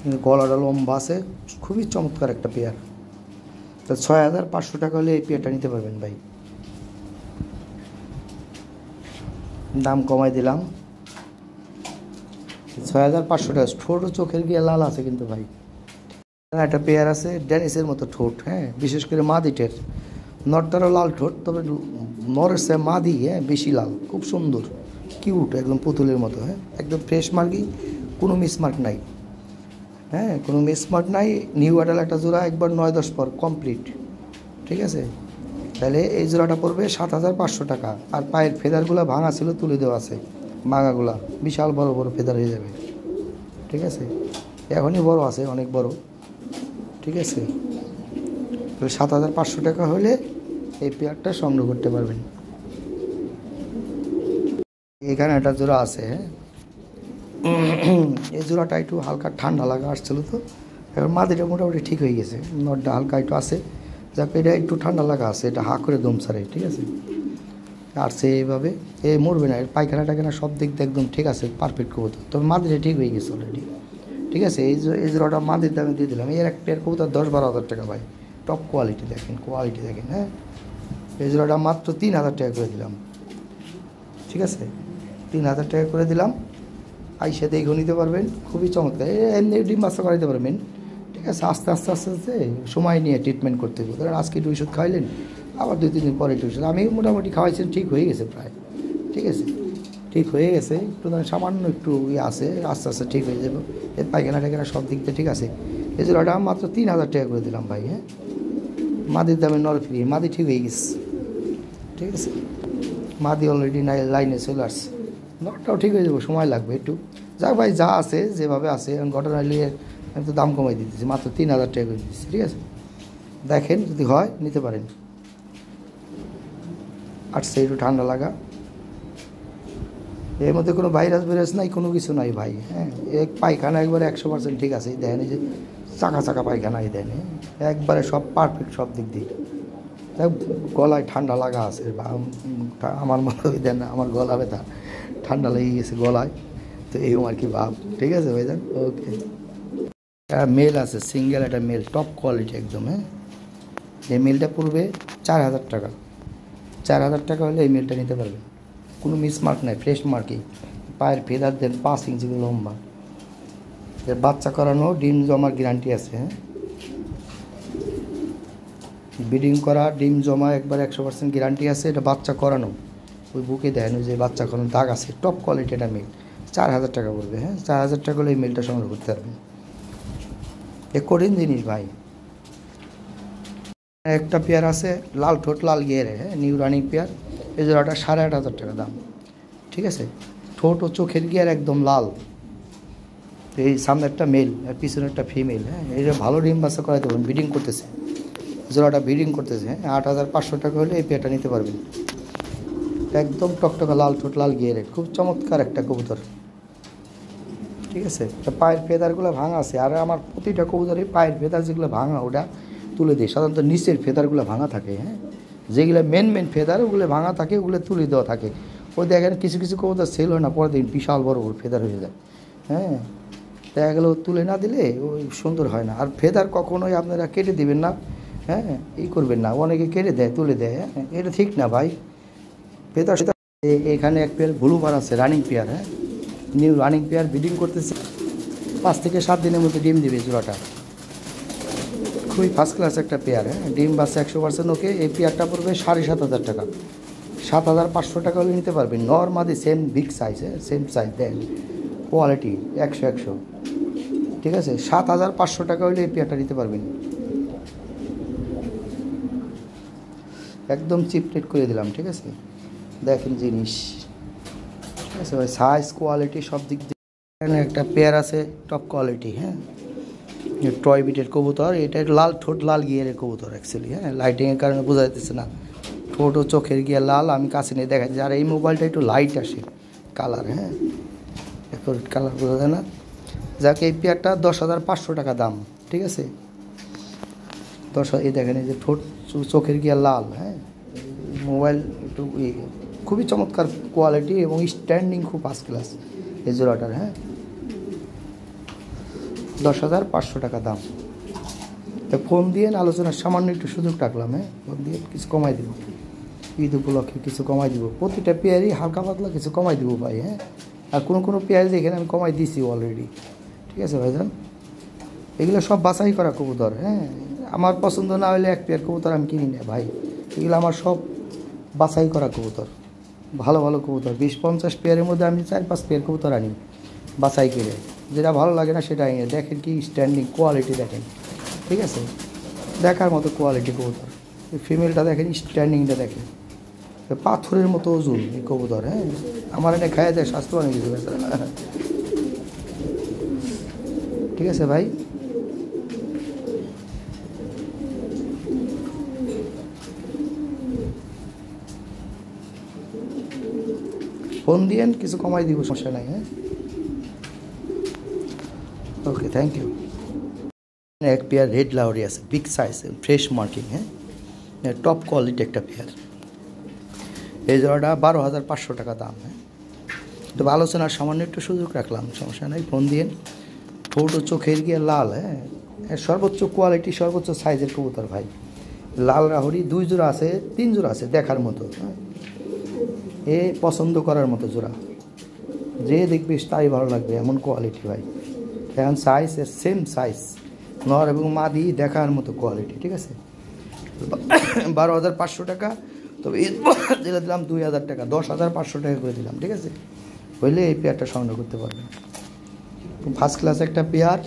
কিন্তু গলাটা লম্বা আছে, খুবই চমৎকার একটা পেয়ার। তো 6500 টাকা হলে এই পেয়ারটা নিতে পারবেন ভাই। দাম কমাই দিলাম 6500 টাকা। ঠোঁট ও চোখের গিয়ে লাল আছে কিন্তু ভাই। একটা পেয়ার আছে ড্যানিসের মতো ঠোঁট, হ্যাঁ, বিশেষ করে মাদিটের। নরটারও লাল ঠোঁট, তবে নরের সে মাদি, হ্যাঁ, বেশি লাল, খুব সুন্দর কিউট, একদম পুতুলের মতো, হ্যাঁ, একদম ফ্রেশ মার্কি, কোনো মিসমার্ক নাই, হ্যাঁ, কোনো মিসমার্ক নাই। নিউ অ্যাডাল একটা জোড়া, একবার 9-10 পর কমপ্লিট, ঠিক আছে। তাহলে এই জোড়াটা পড়বে 7500 টাকা। আর পায়ের ফেদারগুলো ভাঙা ছিল, তুলে দেওয়া আছে, ভাঙাগুলা বিশাল বড় বড় ফেদার হয়ে যাবে, ঠিক আছে। এখনই বড় আছে, অনেক বড়, ঠিক আছে। তো 7500 টাকা হলে এই পেয়ারটা সংগ্রহ করতে পারবেন। এখানে একটা জোড়া আছে, হ্যাঁ, এই জোড়াটা একটু হালকা ঠান্ডা লাগা আসছিলো, তো এবার মাদিটা মোটামুটি ঠিক হয়ে গেছে, নটটা হালকা একটু আছে, যাকে এটা একটু ঠান্ডা লাগা আছে, এটা হা করে দম সারে, ঠিক আছে। আর সে এইভাবে এ মরবে না, এর পায়খানা টাইখানা সব দিক দিয়ে একদম ঠিক আছে, পারফেক্ট কবুতর। তবে মাদিটা ঠিক হয়ে গেছে অলরেডি, ঠিক আছে। এই জোড়াটা মাদির দামে দিয়ে দিলাম। এর এক পেয়ার কবুতর 10-12 হাজার টাকা ভাই, টপ কোয়ালিটি দেখেন, কোয়ালিটি দেখেন, হ্যাঁ। এই জোড়াটা মাত্র 3000 টাকা করে দিলাম, ঠিক আছে, 3000 টাকা করে দিলাম। আইসা দেখেও নিতে পারবেন, খুবই চমৎকার। এমনি ডিম বাচ্চা করাইতে পারবেন, ঠিক আছে। আস্তে আস্তে আস্তে আস্তে সময় নিয়ে ট্রিটমেন্ট করতে হবে। ধরেন আজকে একটু ওষুধ খাইলেন, আবার 2-3 দিন পরে একটু ওষুধ। আমি মোটামুটি খাওয়াইছেন, ঠিক হয়ে গেছে প্রায়, ঠিক আছে, ঠিক হয়ে গেছে। একটু সামান্য একটু ইয়ে আছে, আস্তে আস্তে ঠিক হয়ে যাবে। এর পায়খানা টাইখানা সব দিক দিয়ে ঠিক আছে। এই জোড়াটা মাত্র 3000 টাকা করে দিলাম ভাই, হ্যাঁ। মাদির দামে নর ফ্রি, মাদি ঠিক হয়ে গেছে, ঠিক আছে। মাদি অলরেডি লাইনে চলে আসছে, নটটাও ঠিক হয়ে যাবো, সময় লাগবে একটু। যাক ভাই, যা আছে যেভাবে আছে, ঘটনা নিয়ে আমি তো দাম কমাই দিতেছি, মাত্র 3000 টাকা করে দিচ্ছি, ঠিক আছে। দেখেন যদি হয় নিতে পারেন। আর সে একটু ঠান্ডা লাগা, এর মধ্যে কোনো ভাইরাস নাই, কোনো কিছু নাই ভাই, হ্যাঁ। এক পায়খানা একবারে 100% ঠিক আছে, দেখেন এই যে চাকা চাকা পায়খানা, এই দেন একবারে সব পারফেক্ট সব দিক দিয়ে। গলায় ঠান্ডা লাগা আছে, আমার মনে হয় দেন, আমার গলা ব্যথা, ঠান্ডা লেগে গেছে গলায়, তো এই আর কি ভাব, ঠিক আছে ভাই দেন। ওকে, মেল আছে সিঙ্গেল, একটা মেল টপ কোয়ালিটি একদম, হ্যাঁ। এই মেলটা পড়বে 4000 টাকা। 4000 টাকা হলে এই মেলটা নিতে পারবেন, কোনো মিসমার্ক নাই, ফ্রেশ মার্কিং। পায়ের ফেদার দেন 5 ইঞ্চি লম্বা। এর বাচ্চা করানো, ডিম জমার গ্যারান্টি আছে, হ্যাঁ। ব্রিডিং করা, ডিম জমা একবার 100% গ্যারান্টি আছে। এটা বাচ্চা করানো, ওই বুকে দেন ওই যে বাচ্চা করানো দাগ আছে, টপ কোয়ালিটি এটা মেল। 4000 টাকা পড়বে, হ্যাঁ। 4000 টাকা হলে এই মেলটা সংগ্রহ করতে পারবেন। এ কঠিন জিনিস ভাই। একটা পেয়ার আছে লাল ঠোঁট লাল গিয়ারে, হ্যাঁ, নিউ রানিং পেয়ার। এই জোড়াটা 8500 টাকা দাম, ঠিক আছে। ঠোঁট ও চোখের গিয়ার একদম লাল। এই সামনে একটা মেল আর পিছনে একটা ফিমেল, হ্যাঁ। এটা ভালো ডিম বাচ্চা করাইতে পারবেন, ব্রিডিং করতেছে, জোড়াটা ব্রিডিং করতেছে, হ্যাঁ। 8500 টাকা হলে এই পেয়ারটা নিতে পারবেন। একদম টকটকা লাল ঠোঁট লাল গিয়ারে, খুব চমৎকার একটা কবুতর, ঠিক আছে। পায়ের ফেদারগুলো ভাঙা আছে, আর আমার প্রতিটা কবুতরের পায়ের ফেদার যেগুলো ভাঙা, ওটা তুলে দিই। সাধারণত নিচের ফেদারগুলো ভাঙা থাকে, হ্যাঁ। যেগুলো মেন ফেদার ওগুলো ভাঙা থাকে, ওগুলো তুলে দেওয়া থাকে। ওই দেখেন কিছু কিছু কবুতর সেল হয় না, পরে দিন বিশাল বড় বড় ফেদার হয়ে যায়, হ্যাঁ। দেখা গেলো তুলে না দিলে ওই সুন্দর হয় না। আর ফেদার কখনোই আপনারা কেটে দিবেন না, হ্যাঁ, করবেন না। অনেকে কেটে দেয়, তুলে দেয়, হ্যাঁ, এটা ঠিক না ভাই। ফেদার এখানে এক পেয়ার ব্লু বার আছে, রানিং পেয়ার, হ্যাঁ, নিউ রানিং পেয়ার, ব্রিডিং করতেছে। 5 থেকে 7 দিনের মধ্যে ডিম দিবে জোড়াটা, খুবই ফার্স্ট ক্লাস একটা পেয়ার, হ্যাঁ। ডিম বাচ্চা 100% ওকে। এই পেয়ারটা পড়বে 7500 টাকা। 7500 টাকা হলে নিতে পারবেন। নর্মালি সেম বিগ সাইজ, হ্যাঁ, সেম সাইজ দেন, কোয়ালিটি 100, ঠিক আছে। 7500 টাকা হলে এই পেয়ারটা নিতে পারবেন, একদম চিপ রেট করে দিলাম, ঠিক আছে। দেখেন জিনিস, ঠিক আছে ভাই, সাইজ কোয়ালিটি সব দিক দিয়ে। এখানে একটা পেয়ার আছে টপ কোয়ালিটি, হ্যাঁ, টয় বিটের কবুতর। এটা লাল ঠোঁট লাল গিয়ারের কবুতর অ্যাকচুয়ালি, হ্যাঁ। লাইটিংয়ের কারণে বোঝা যাচ্ছে না, ঠোঁট ও চোখের গিয়ার লাল। আমি কাছে নিয়ে দেখাচ্ছি। আর এই মোবাইলটা একটু লাইট আসে কালার, হ্যাঁ, কালার বোঝা যায় না। যাকে এই পেয়ারটা 10500 টাকা দাম, ঠিক আছে। এই দেখেন, এই যে ঠোঁট চোখের গিয়ার লাল, হ্যাঁ। মোবাইল একটু খুবই চমৎকার কোয়ালিটি এবং স্ট্যান্ডিং খুব ফার্স্ট ক্লাস এই জোড়াটার, হ্যাঁ। 10500 টাকা দাম। তো ফোন দিয়ে আলোচনার সামান্য একটু সুযোগ রাখলাম, হ্যাঁ, ফোন দিয়ে কিছু কমাই দিব, ঈদ উপলক্ষে কিছু কমাই দিব, প্রতিটা পেয়ারই হালকা পাতলা কিছু কমাই দিব ভাই, হ্যাঁ। আর কোনো পেয়ার এখানে আমি কমাই দিছি অলরেডি, ঠিক আছে ভাইজান। এগুলো সব বাছাই করা কবুতর, হ্যাঁ। আমার পছন্দ না হলে এক পেয়ার কবুতর আমি কিনি না ভাই, এগুলো আমার সব বাছাই করা কবুতর, ভালো ভালো কবুতর। 20-50 পেয়ারের মধ্যে আমি 4-5 পেয়ার কবুতর আনি বাছাই করে, যেটা ভালো লাগে না সেটা আনি। দেখেন কি স্ট্যান্ডিং কোয়ালিটি দেখেন, ঠিক আছে, দেখার মতো কোয়ালিটি কবুতর। ফিমেলটা দেখেন, স্ট্যান্ডিংটা দেখেন, পাথরের মতো ওজন এই কবুতর, হ্যাঁ। আমার এনে খাইয়া দেয় স্বাস্থ্য অনেক কিছু, ঠিক আছে ভাই। ফোন দিয়েন, কিছু কমাই দিব, সমস্যা নাই, হ্যাঁ। ওকে, থ্যাংক ইউ। এক পেয়ার রেড লাহোরি আছে, বিগ সাইজ, ফ্রেশ মার্কিং, হ্যাঁ, টপ কোয়ালিটি একটা পেয়ার। এই জোড়াটা 12,500 টাকা দাম, হ্যাঁ। তো আলোচনার সামান্য একটু সুযোগ রাখলাম, সমস্যা নাই, ফোন দিয়েন। ঠোঁট ও চোখের গিয়ে লাল, হ্যাঁ, সর্বোচ্চ কোয়ালিটি সর্বোচ্চ সাইজের কবুতর ভাই। লাল লাহোরি 2 জোড়া আছে, 3 জোড়া আছে দেখার মতো, হ্যাঁ। এ পছন্দ করার মতো জোড়া, যে দেখবি তাই ভালো লাগবে এমন কোয়ালিটি ভাই। এখন সাইজ সেম সাইজ, নর এবং মাদি দেখার মতো কোয়ালিটি, ঠিক আছে। 12,500 টাকা। তবে দিলে দিলাম 2,000 টাকা, 10,500 টাকা করে দিলাম, ঠিক আছে। হইলে এই পেয়ারটা সংগ্রহ করতে পারবেন। ফার্স্ট ক্লাস একটা পেয়ার,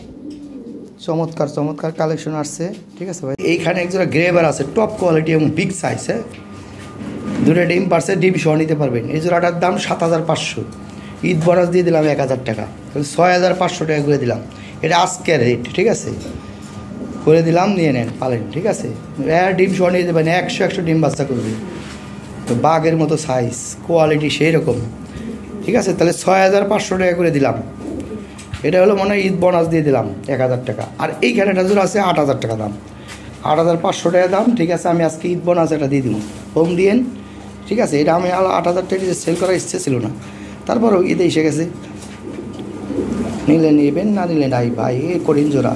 চমৎকার চমৎকার কালেকশন আসছে, ঠিক আছে ভাই। এইখানে একজোড়া গ্রেভার আছে, টপ কোয়ালিটি এবং বিগ সাইজ, হ্যাঁ। দুটো ডিম পারছে, ডিম সহ নিতে পারবেন। এই জোড়াটার দাম 7,500, ঈদ বোনাস দিয়ে দিলাম 1,000 টাকা, 6,500 টাকা করে দিলাম। এটা আজকের রেট, ঠিক আছে, করে দিলাম, নিয়ে নেন, পালেন, ঠিক আছে। ডিম সহ নিয়ে দেবেন, 100 ডিম বাচ্চা করবে, তো বাঘের মতো সাইজ, কোয়ালিটি সেই রকম, ঠিক আছে। তাহলে 6,500 টাকা করে দিলাম। এটা হলো মনে হয় ঈদ বোনাস দিয়ে দিলাম 1,000 টাকা। আর এইখানে একটা জোড়া আছে 8,000 টাকা দাম, 8,500 টাকা দাম, ঠিক আছে। আমি আজকে ঈদ বোনাস এটা দিয়ে দিব, হোম দিয়েন, ঠিক আছে। এটা আমি 8,000 টাকা সেল করার ইচ্ছে ছিল না, তারপরেও ঈদে এসে গেছে, নিলে নেবেন, না নিলে নাই ভাই। এ করিন জোড়া,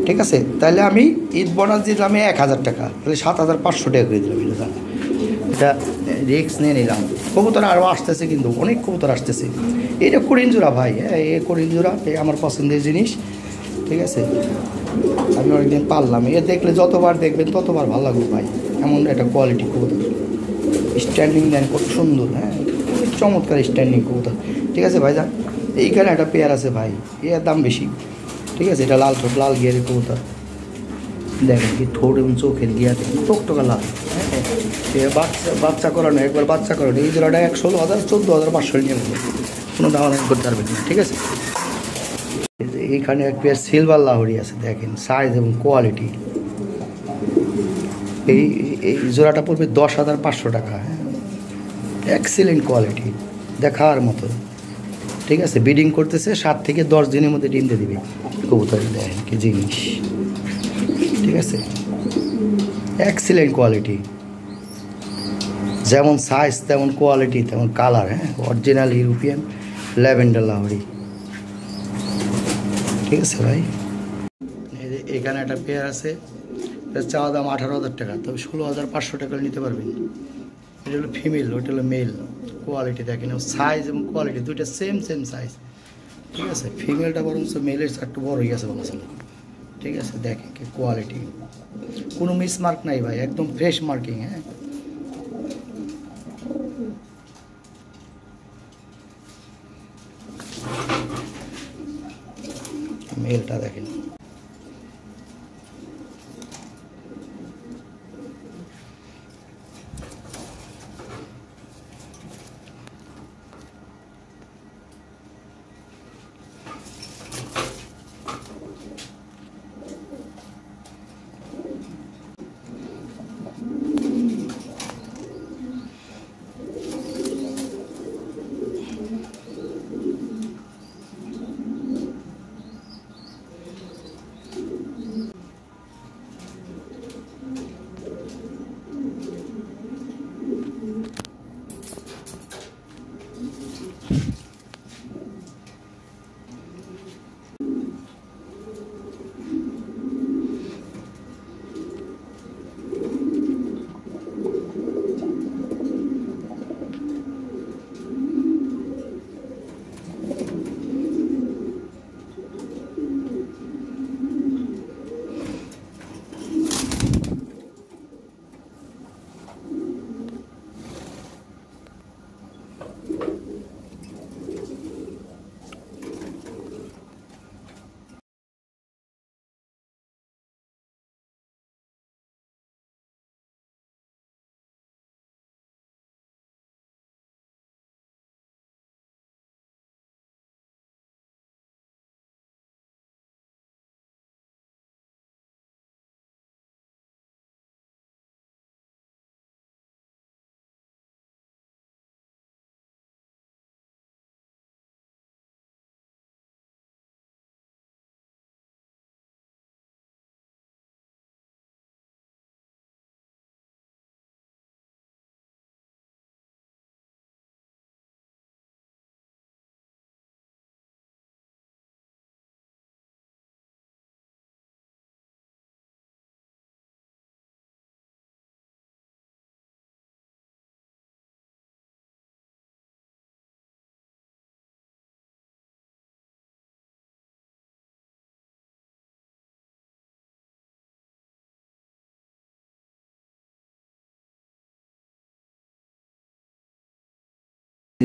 ঠিক আছে। তাহলে আমি ঈদ বোনাস দিয়ে দিলাম 1,000 টাকা, তাহলে 7,500 টাকা করে দিলাম। এটা রিক্স নিয়ে নিলাম। কবুতর আরও আসতেছে, কিন্তু অনেক কবুতর আসতেছে। এটা করিন জোড়া ভাই, হ্যাঁ, এ করিন জোড়া, এই আমার পছন্দের জিনিস, ঠিক আছে। আমি অনেকদিন পারলাম, এ দেখলে যতবার দেখবেন ততবার ভালো লাগবে ভাই, এমন একটা কোয়ালিটি কবুতর। স্ট্যান্ডিং দেন কত সুন্দর, হ্যাঁ, চমৎকার স্ট্যান্ডিং কবুতর, ঠিক আছে ভাই। যান, এইখানে একটা পেয়ার আছে ভাই, এর দাম বেশি, ঠিক আছে। এটা লাল ঠোঁট, লাল গিয়ারের কবুতর, দেখেন কি ঠোঁট এবং চোখের গিয়া দেখেন, টকটকা লাল, হ্যাঁ। বাচ্চা করানো, একবার বাচ্চা করানো। এই জোড়াটা 16,000, 14,500 নিয়ে নেবো, কোনো দাম করতে পারবেন না, ঠিক আছে। এইখানে এক পেয়ার সিলভার লাহোরি আছে, দেখেন সাইজ এবং কোয়ালিটি। এই জোড়াটা পড়বে 10,500 টাকা, হ্যাঁ। এক্সিলেন্ট কোয়ালিটি, দেখার মতো, ঠিক আছে। ব্রিডিং করতেছে, 7 থেকে 10 দিনের মধ্যে ডিম দিয়ে দিবে কবুতর, দেখেন কি জিনিস, ঠিক আছে। এক্সিলেন্ট কোয়ালিটি, যেমন সাইজ তেমন কোয়ালিটি তেমন কালার, হ্যাঁ। অরিজিনাল ইউরোপিয়ান ল্যাভেন্ডার লাহোরি, ঠিক আছে ভাই। এখানে একটা পেয়ার আছে, চাওয়া দাম 18,000 টাকা, তবে 16,500 টাকা নিতে পারবেন। এটা হলো ফিমেল, ওটা হলো মেল। কোয়ালিটি দেখেন, সাইজ এবং কোয়ালিটি দুইটা সেম সাইজ, ঠিক আছে। ফিমেলটা বরং মেলের একটু বড় হয়ে গেছে বলা চলে, ঠিক আছে। দেখেন কি কোয়ালিটি, কোনো মিস মার্ক নাই ভাই, একদম ফ্রেশ মার্কিং, হ্যাঁ। মেলটা দেখেন,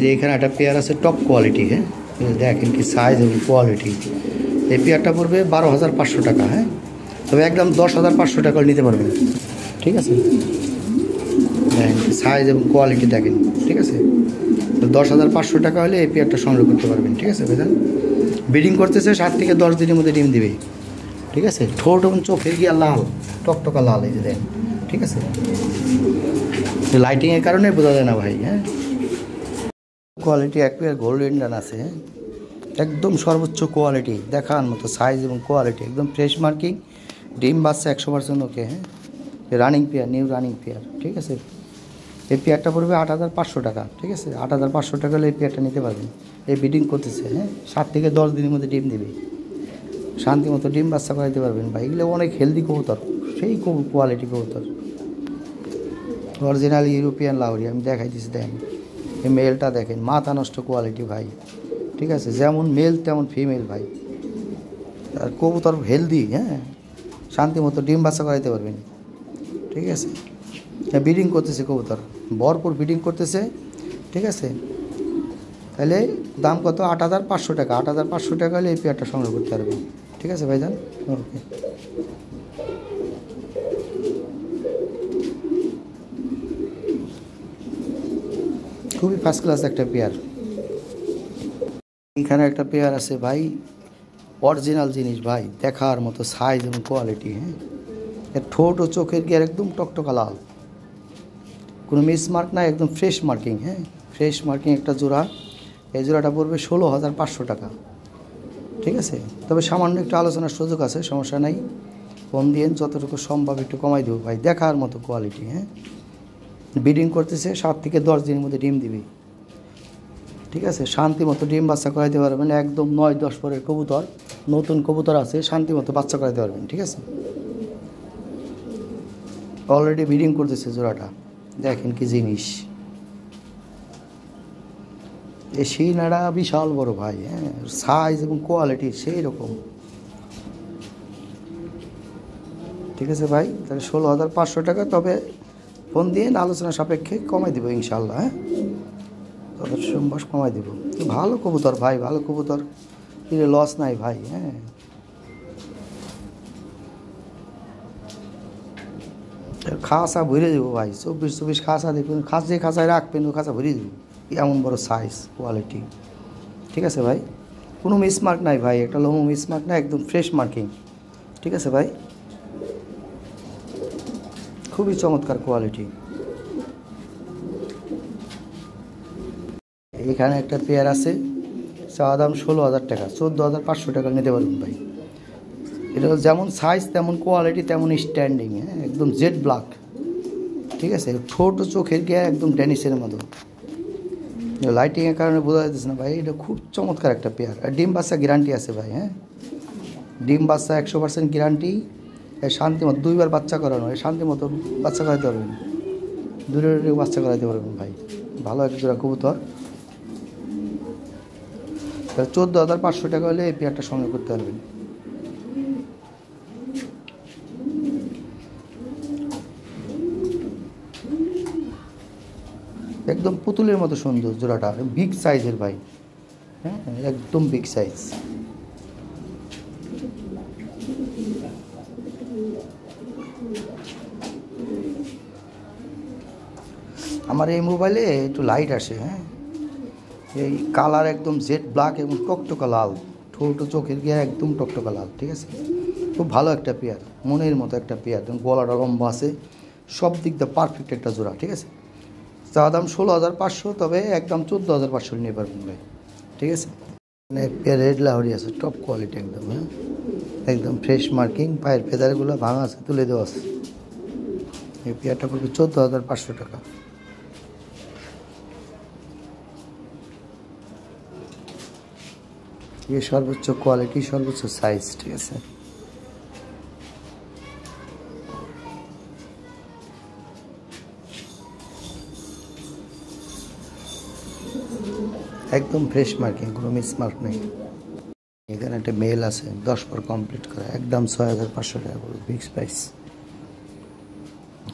যে এখানে একটা পেয়ার আছে টপ কোয়ালিটি, হ্যাঁ দেখেন কি সাইজ এবং কোয়ালিটি। এই পেয়ারটা পড়বে 12,500 টাকা, হ্যাঁ তবে একদম 10,500 টাকা নিতে পারবেন, ঠিক আছে। দেখেন সাইজ এবং কোয়ালিটি দেখেন, ঠিক আছে। তো 10,500 টাকা হলে এই পেয়ারটা সংগ্রহ করতে পারবেন, ঠিক আছে ভাইজান। ব্রিডিং করতেছে 7 থেকে 10 দিনের মধ্যে ডিম দিবে, ঠিক আছে। ঠোঁট এবং চোখের গিয়া লাল, টকটকা লাল, এই যে দেখেন, ঠিক আছে। লাইটিংয়ের কারণে বোঝা যায় না ভাই, হ্যাঁ। কোয়ালিটি এক পেয়ার গোল্ড ইন্ডিয়ান আছে, একদম সর্বোচ্চ কোয়ালিটি, দেখার মতো সাইজ এবং কোয়ালিটি, একদম ফ্রেশ মার্কিং, ডিম বাচ্চা 100% ওকে, হ্যাঁ। Running pair, new running pair, ঠিক আছে। এই পেয়ারটা পড়বে 8,500 টাকা, ঠিক আছে। 8,500 টাকা হলে এই পেয়ারটা নিতে পারবেন। এই ব্রিডিং করতেছে, হ্যাঁ 7 থেকে 10 দিনের মধ্যে ডিম দেবে, শান্তি মতো ডিম বাচ্চা করাইতে পারবেন ভাই। এগুলো অনেক হেলদি কবুতর, সেই কোয়ালিটি কবুতর, অরিজিনাল ইউরোপিয়ান লাহোরি। আমি দেখাই দিচ্ছি, দেখেন এই মেলটা দেখেন, মাথা নষ্ট কোয়ালিটি ভাই, ঠিক আছে। যেমন মেল তেমন ফিমেল ভাই, আর কবুতর হেলদি, হ্যাঁ শান্তি মতো ডিম বাচ্চা করাইতে পারবেন, ঠিক আছে। ব্রিডিং করতেছে কবুতর, ভরপুর ব্রিডিং করতেছে, ঠিক আছে। তাহলে দাম কত? 8,500 টাকা। 8,500 টাকা হলে এই পেয়ারটা সংগ্রহ করতে পারবেন, ঠিক আছে ভাইজান। ওকে, খুবই ফার্স্ট ক্লাস একটা পেয়ার। এখানে একটা পেয়ার আছে ভাই, অরিজিনাল জিনিস ভাই, দেখার মতো সাইজ এবং কোয়ালিটি, হ্যাঁ। এর ঠোঁট ও চোখের গিয়ার একদম টকটকা লাল, কোনো মিস মার্ক না, একদম ফ্রেশ মার্কিং, হ্যাঁ ফ্রেশ মার্কিং একটা জোড়া। এই জোড়াটা পড়বে 16,500 টাকা, ঠিক আছে। তবে সামান্য একটু আলোচনার সুযোগ আছে, সমস্যা নাই, ফোন দিয়ে যতটুকু সম্ভব একটু কমাই দেবো ভাই। দেখার মতো কোয়ালিটি, হ্যাঁ। ব্রিডিং করতেছে 7 থেকে 10 দিনের মধ্যে ডিম দিবি, ঠিক আছে। শান্তি মতো ডিম বাচ্চা করাইতে পারবেন, একদম 9-10 পরের কবুতর, নতুন কবুতর আছে, শান্তি মতো বাচ্চা করাইতে পারবেন, ঠিক আছে। অলরেডি ব্রিডিং করতেছে জোড়াটা, দেখেন কি জিনিস। এই শিনাটা বিশাল বড় ভাই, হ্যাঁ সাইজ এবং কোয়ালিটি সেই রকম, ঠিক আছে ভাই। তাহলে 16,500 টাকা, তবে ফোন দিয়ে আলোচনা সাপেক্ষে কমাই দেবো ইনশাল্লাহ, হ্যাঁ তবে সম্ভব কমাই দেবো। ভালো কবুতর ভাই, ভালো কবুতর, কিনে লস নাই ভাই, হ্যাঁ। খাসা ভরে দেবো ভাই, 24 খাসা দেখবেন, যে খাঁচায় রাখবেন ও খাঁচা ভরে দেবো, এমন বড় সাইজ কোয়ালিটি, ঠিক আছে ভাই। কোনো মিসমার্ক নাই ভাই, একটা লোমো মিসমার্ক না, একদম ফ্রেশ মার্কিং, ঠিক আছে ভাই। খুবই চমৎকার কোয়ালিটি। এখানে একটা পেয়ার আছে, চাওয়া দাম 16,000 টাকা, 14,500 টাকা নিতে পারবেন ভাই। এটা যেমন সাইজ তেমন কোয়ালিটি তেমন স্ট্যান্ডিং, হ্যাঁ একদম জেড ব্ল্যাক, ঠিক আছে। ঠোঁট ও চোখের গিয়া একদম ড্যানিশের মতো, লাইটিংয়ের কারণে বোঝা যাচ্ছে না ভাই। এটা খুব চমৎকার একটা পেয়ার, আর ডিম বাচ্চা গ্যারান্টি আছে ভাই, হ্যাঁ ডিম বাচ্চা 100% গ্যারান্টি। শান্তি মতো 2বার বাচ্চা করানো, শান্তি মতো বাচ্চা করাইতে পারবেন, দূরে বাচ্চা করাইতে পারবেন ভাই। ভালো এক জোড়া কবুতর, 14,500 টাকা হলে এই পেয়ারটা সংগ্রহ করতে পারবেন। একদম পুতুলের মতো সুন্দর জোড়াটা, বিগ সাইজের ভাই, হ্যাঁ একদম বিগ সাইজ। আমার এই মোবাইলে একটু লাইট আসে, হ্যাঁ এই কালার একদম জেড ব্ল্যাক এবং টকটকা লাল, ঠোঁট চোখের গিয়ে একদম টকটকা লাল, ঠিক আছে। খুব ভালো একটা পেয়ার, মনের মতো একটা পেয়ার, গলাটা লম্বা আছে, সব দিক দিয়ে পারফেক্ট একটা জোড়া, ঠিক আছে। চাওয়া দাম 16,500, তবে একদম 14,500 নিয়ে পারবেন ভাই, ঠিক আছে। মানে পেয়ার রেড লাহোরি আছে, টপ কোয়ালিটি একদম, হ্যাঁ একদম ফ্রেশ মার্কিং, পায়ের ফেদারগুলো ভাঙা আছে, তুলে দেওয়া আছে। এই পেয়ারটা পড়বে 14,500 টাকা। ये সর্বোচ্চ কোয়ালিটি, সর্বোচ্চ সাইজ, ঠিক আছে। একদম ফ্রেশ মার্কিং, কোনো মিস মার্ক নেই। এখানে একটা মেল আছে 10 পর কমপ্লিট করা, একদম 6,500 টাকা পড়বে, ফিক্স প্রাইস।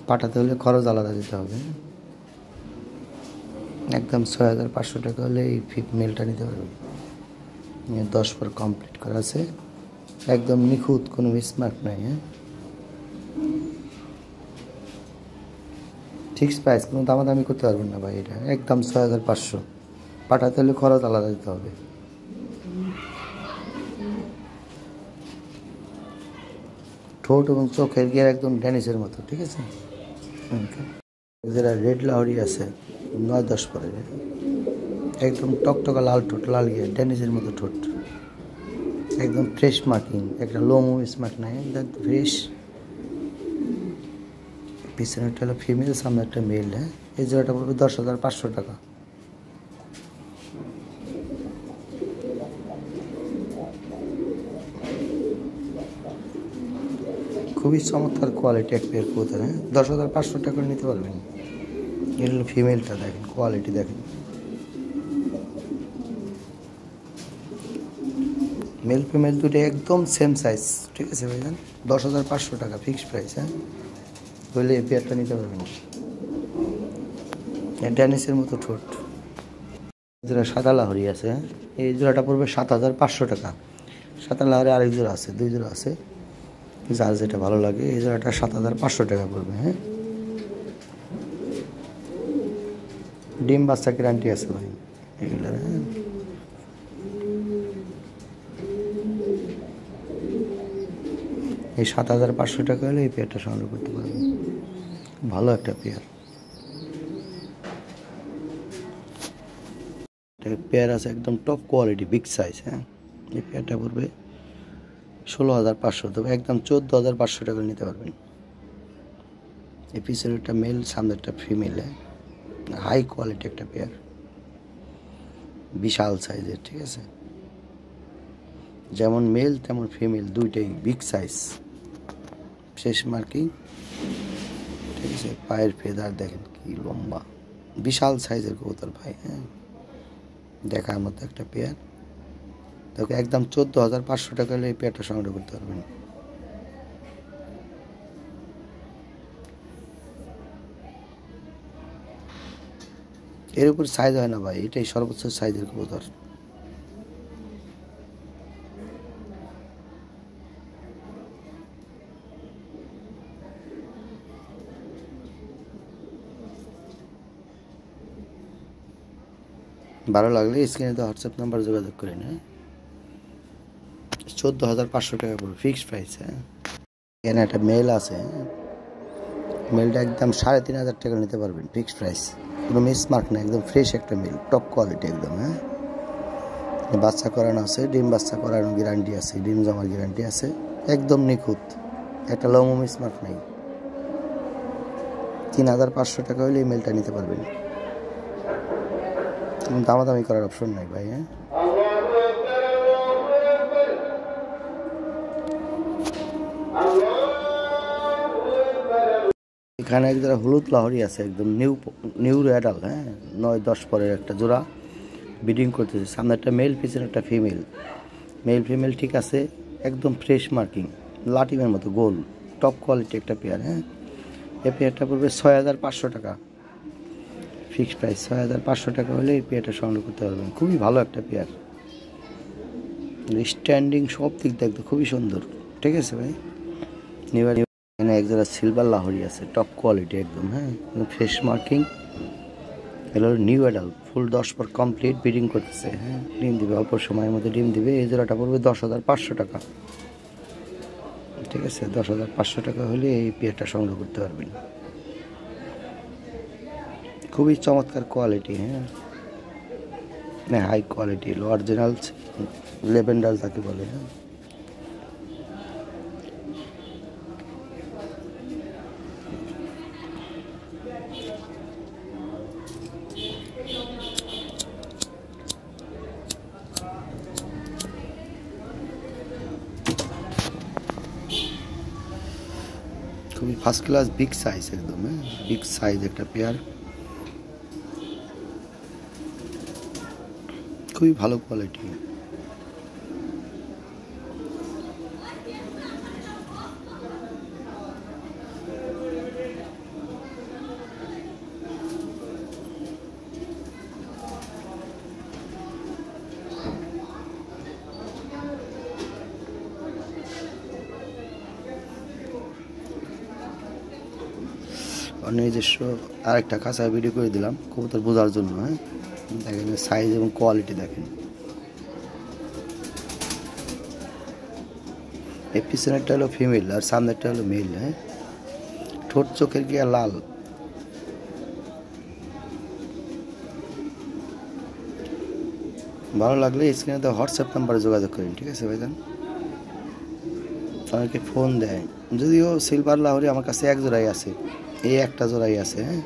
পাঠাতে হলে খরচ আলাদা দিতে হবে। একদম 6500 টাকা হলে এই মেলটা নিতে পারবেন। 10 পর কমপ্লিট করা আছে, একদম নিখুঁত, কোনো মিসমার্ক নাই। হ্যাঁ, ফিক্স প্রাইস, কোনো দামাদামি করতে পারবেন না ভাই। এটা একদম 6500, পাঠাতে হলে খরচ আলাদা দিতে হবে। ঠোঁট এবং চোখের গিয়ার একদম ড্যানিশের মতো, ঠিক আছে। যারা রেড লাহরি আছে 9-10 পরে, একদম টকটকা লাল ঠোঁট, লাল গিয়ার, ড্যানিশের মতো ঠোঁট, একদম ফ্রেশ মার্কিং, একটা লো মুভ স্মার্ট নাই, একদম ফ্রেশ। পিছনে একটা হলো ফিমেল, সামনে একটা মেল। হ্যাঁ, এই জোড়াটা পড়বে 10,500 টাকা। খুবই চমৎকার কোয়ালিটি এক পেয়ার কবুতর। হ্যাঁ, 10,500 টাকা নিতে পারবেন। এর হলো ফিমেলটা, দেখেন কোয়ালিটি দেখেন। মেল ফিমেল দুটো একদম সেম সাইজ, ঠিক আছে ভাইজান। 10,500 টাকা ফিক্সড প্রাইস। হ্যাঁ, বলে এই পেয়ারটা নিতে পারবেন। ড্যানিশের মতো ঠোঁট। জোড়া সাদা লাহরি আছে, হ্যাঁ, এই জোড়াটা পড়বে 7,500 টাকা। সাদা লাহরি আরেক জোড়া আছে, 2 জোড়া আছে, যার যেটা ভালো লাগে। এই জোড়াটা 7,500 টাকা পড়বে। হ্যাঁ, ডিম বাচ্চা গ্যারান্টি আছে ভাই এগুলোর। হ্যাঁ, এই 7,500 টাকা হলে এই পেয়ারটা সংগ্রহ করতে পারবেন। ভালো একটা পেয়ার। পেয়ার আছে একদম টপ কোয়ালিটি, বিগ সাইজ। হ্যাঁ, এই পেয়ারটা পড়বে 16,500, তবে একদম 14,500 টাকা নিতে পারবেন। এই পিছনে একটা মেল, সামনে একটা ফিমেল। হাই কোয়ালিটি একটা পেয়ার, বিশাল সাইজের, ঠিক আছে। যেমন মেল তেমন ফিমেল, দুইটাই বিগ সাইজ, শেষ মার্কিং, ঠিক আছে। পায়ের ফেদার দেখেন কি লম্বা, বিশাল সাইজের কবুতর ভাই। হ্যাঁ, দেখার মতো একটা পেয়ার। দেখো একদম 14,500 টাকা হলে এই পেয়ারটা সংগ্রহ করতে পারবেন। এর উপর সাইজ হয় না ভাই, এটাই সর্বোচ্চ সাইজের কবুতর। ভালো লাগলে স্ক্রিনে তো হোয়াটসঅ্যাপ নাম্বার যোগাযোগ করে নেয়। 14,500 টাকা পড়বে ফিক্সড প্রাইস। হ্যাঁ, এখানে একটা মেল আছে, মেলটা একদম 3,500 টাকা নিতে পারবেন ফিক্সড প্রাইস, কোনো মিসমার্ক না, একদম ফ্রেশ একটা মেল, টপ কোয়ালিটি একদম। হ্যাঁ, বাচ্চা করানো আছে, ডিম বাচ্চা করানোর গ্যারান্টি আছে, ডিম জমার গ্যারান্টি আছে, একদম নিখুঁত, একটা লমো মিসমার্ক নেই। 3,500 টাকা হলে এই মেলটা নিতে পারবেন। দামাদামি করার অপশন নাই ভাই। হ্যাঁ, এখানে এক জোড়া হলুদ লাহরি আছে, একদম নিউ অ্যাডাল। হ্যাঁ, 9-10 পরের একটা জোড়া ব্রিডিং করতেছে, সামনে একটা মেল, পিছনে একটা ফিমেল। মেল ফিমেল ঠিক আছে, একদম ফ্রেশ মার্কিং, লাটিমের মতো গোল, টপ কোয়ালিটি একটা পেয়ার। হ্যাঁ, এই পেয়ারটা পড়বে 6,500 টাকা ফিক্সড প্রাইস। 6,500 টাকা হলে এই পেয়ারটা সংগ্রহ করতে পারবেন। খুবই ভালো একটা পেয়ার, স্ট্যান্ডিং সব দিক দেখতে খুবই সুন্দর, ঠিক আছে ভাই। এখানে এক জোড়া সিলভার লাহরি আছে, টপ কোয়ালিটি একদম। হ্যাঁ, ফ্রেশ মার্কিং, এগুলো নিউ অ্যাডাল, ফুল 10 পর কমপ্লিট ব্রিডিং করতেছে। হ্যাঁ, ডিম দিবে, অল্প সময়ের মধ্যে ডিম দিবে। এই জোড়াটা পড়বে 10,500 টাকা, ঠিক আছে। 10,500 টাকা হলে এই পেয়ারটা সংগ্রহ করতে পারবেন। খুবই চমৎকার কোয়ালিটি। হ্যাঁ, হাই কোয়ালিটি, অরিজিনাল লেভেন্ডার যাকে বলে। হ্যাঁ, খুবই ফার্স্ট ক্লাস, বিগ সাইজ একদম। হ্যাঁ, বিগ সাইজ একটা পেয়ার, খুবই ভালো কোয়ালিটি। আর নিজস্ব আরেকটা কাঁচা ভিডিও করে দিলাম কবুতর বোঝার জন্য। হ্যাঁ, দেখেন সাইজ এবং কোয়ালিটি দেখেন। এই পিছনেরটা হলো ফিমেল আর সামনেরটা হলো মেল। হ্যাঁ, ঠোঁট চোখের গিয়া লাল। ভালো লাগলে স্ক্রিনে তো হোয়াটসঅ্যাপ নাম্বারে যোগাযোগ করেন, ঠিক আছে ভাইজান? অনেকে ফোন দেয়, যদিও সিলভার লাহোরি আমার কাছে এক জোড়াই আছে, এই একটা জোড়াই আছে। হ্যাঁ,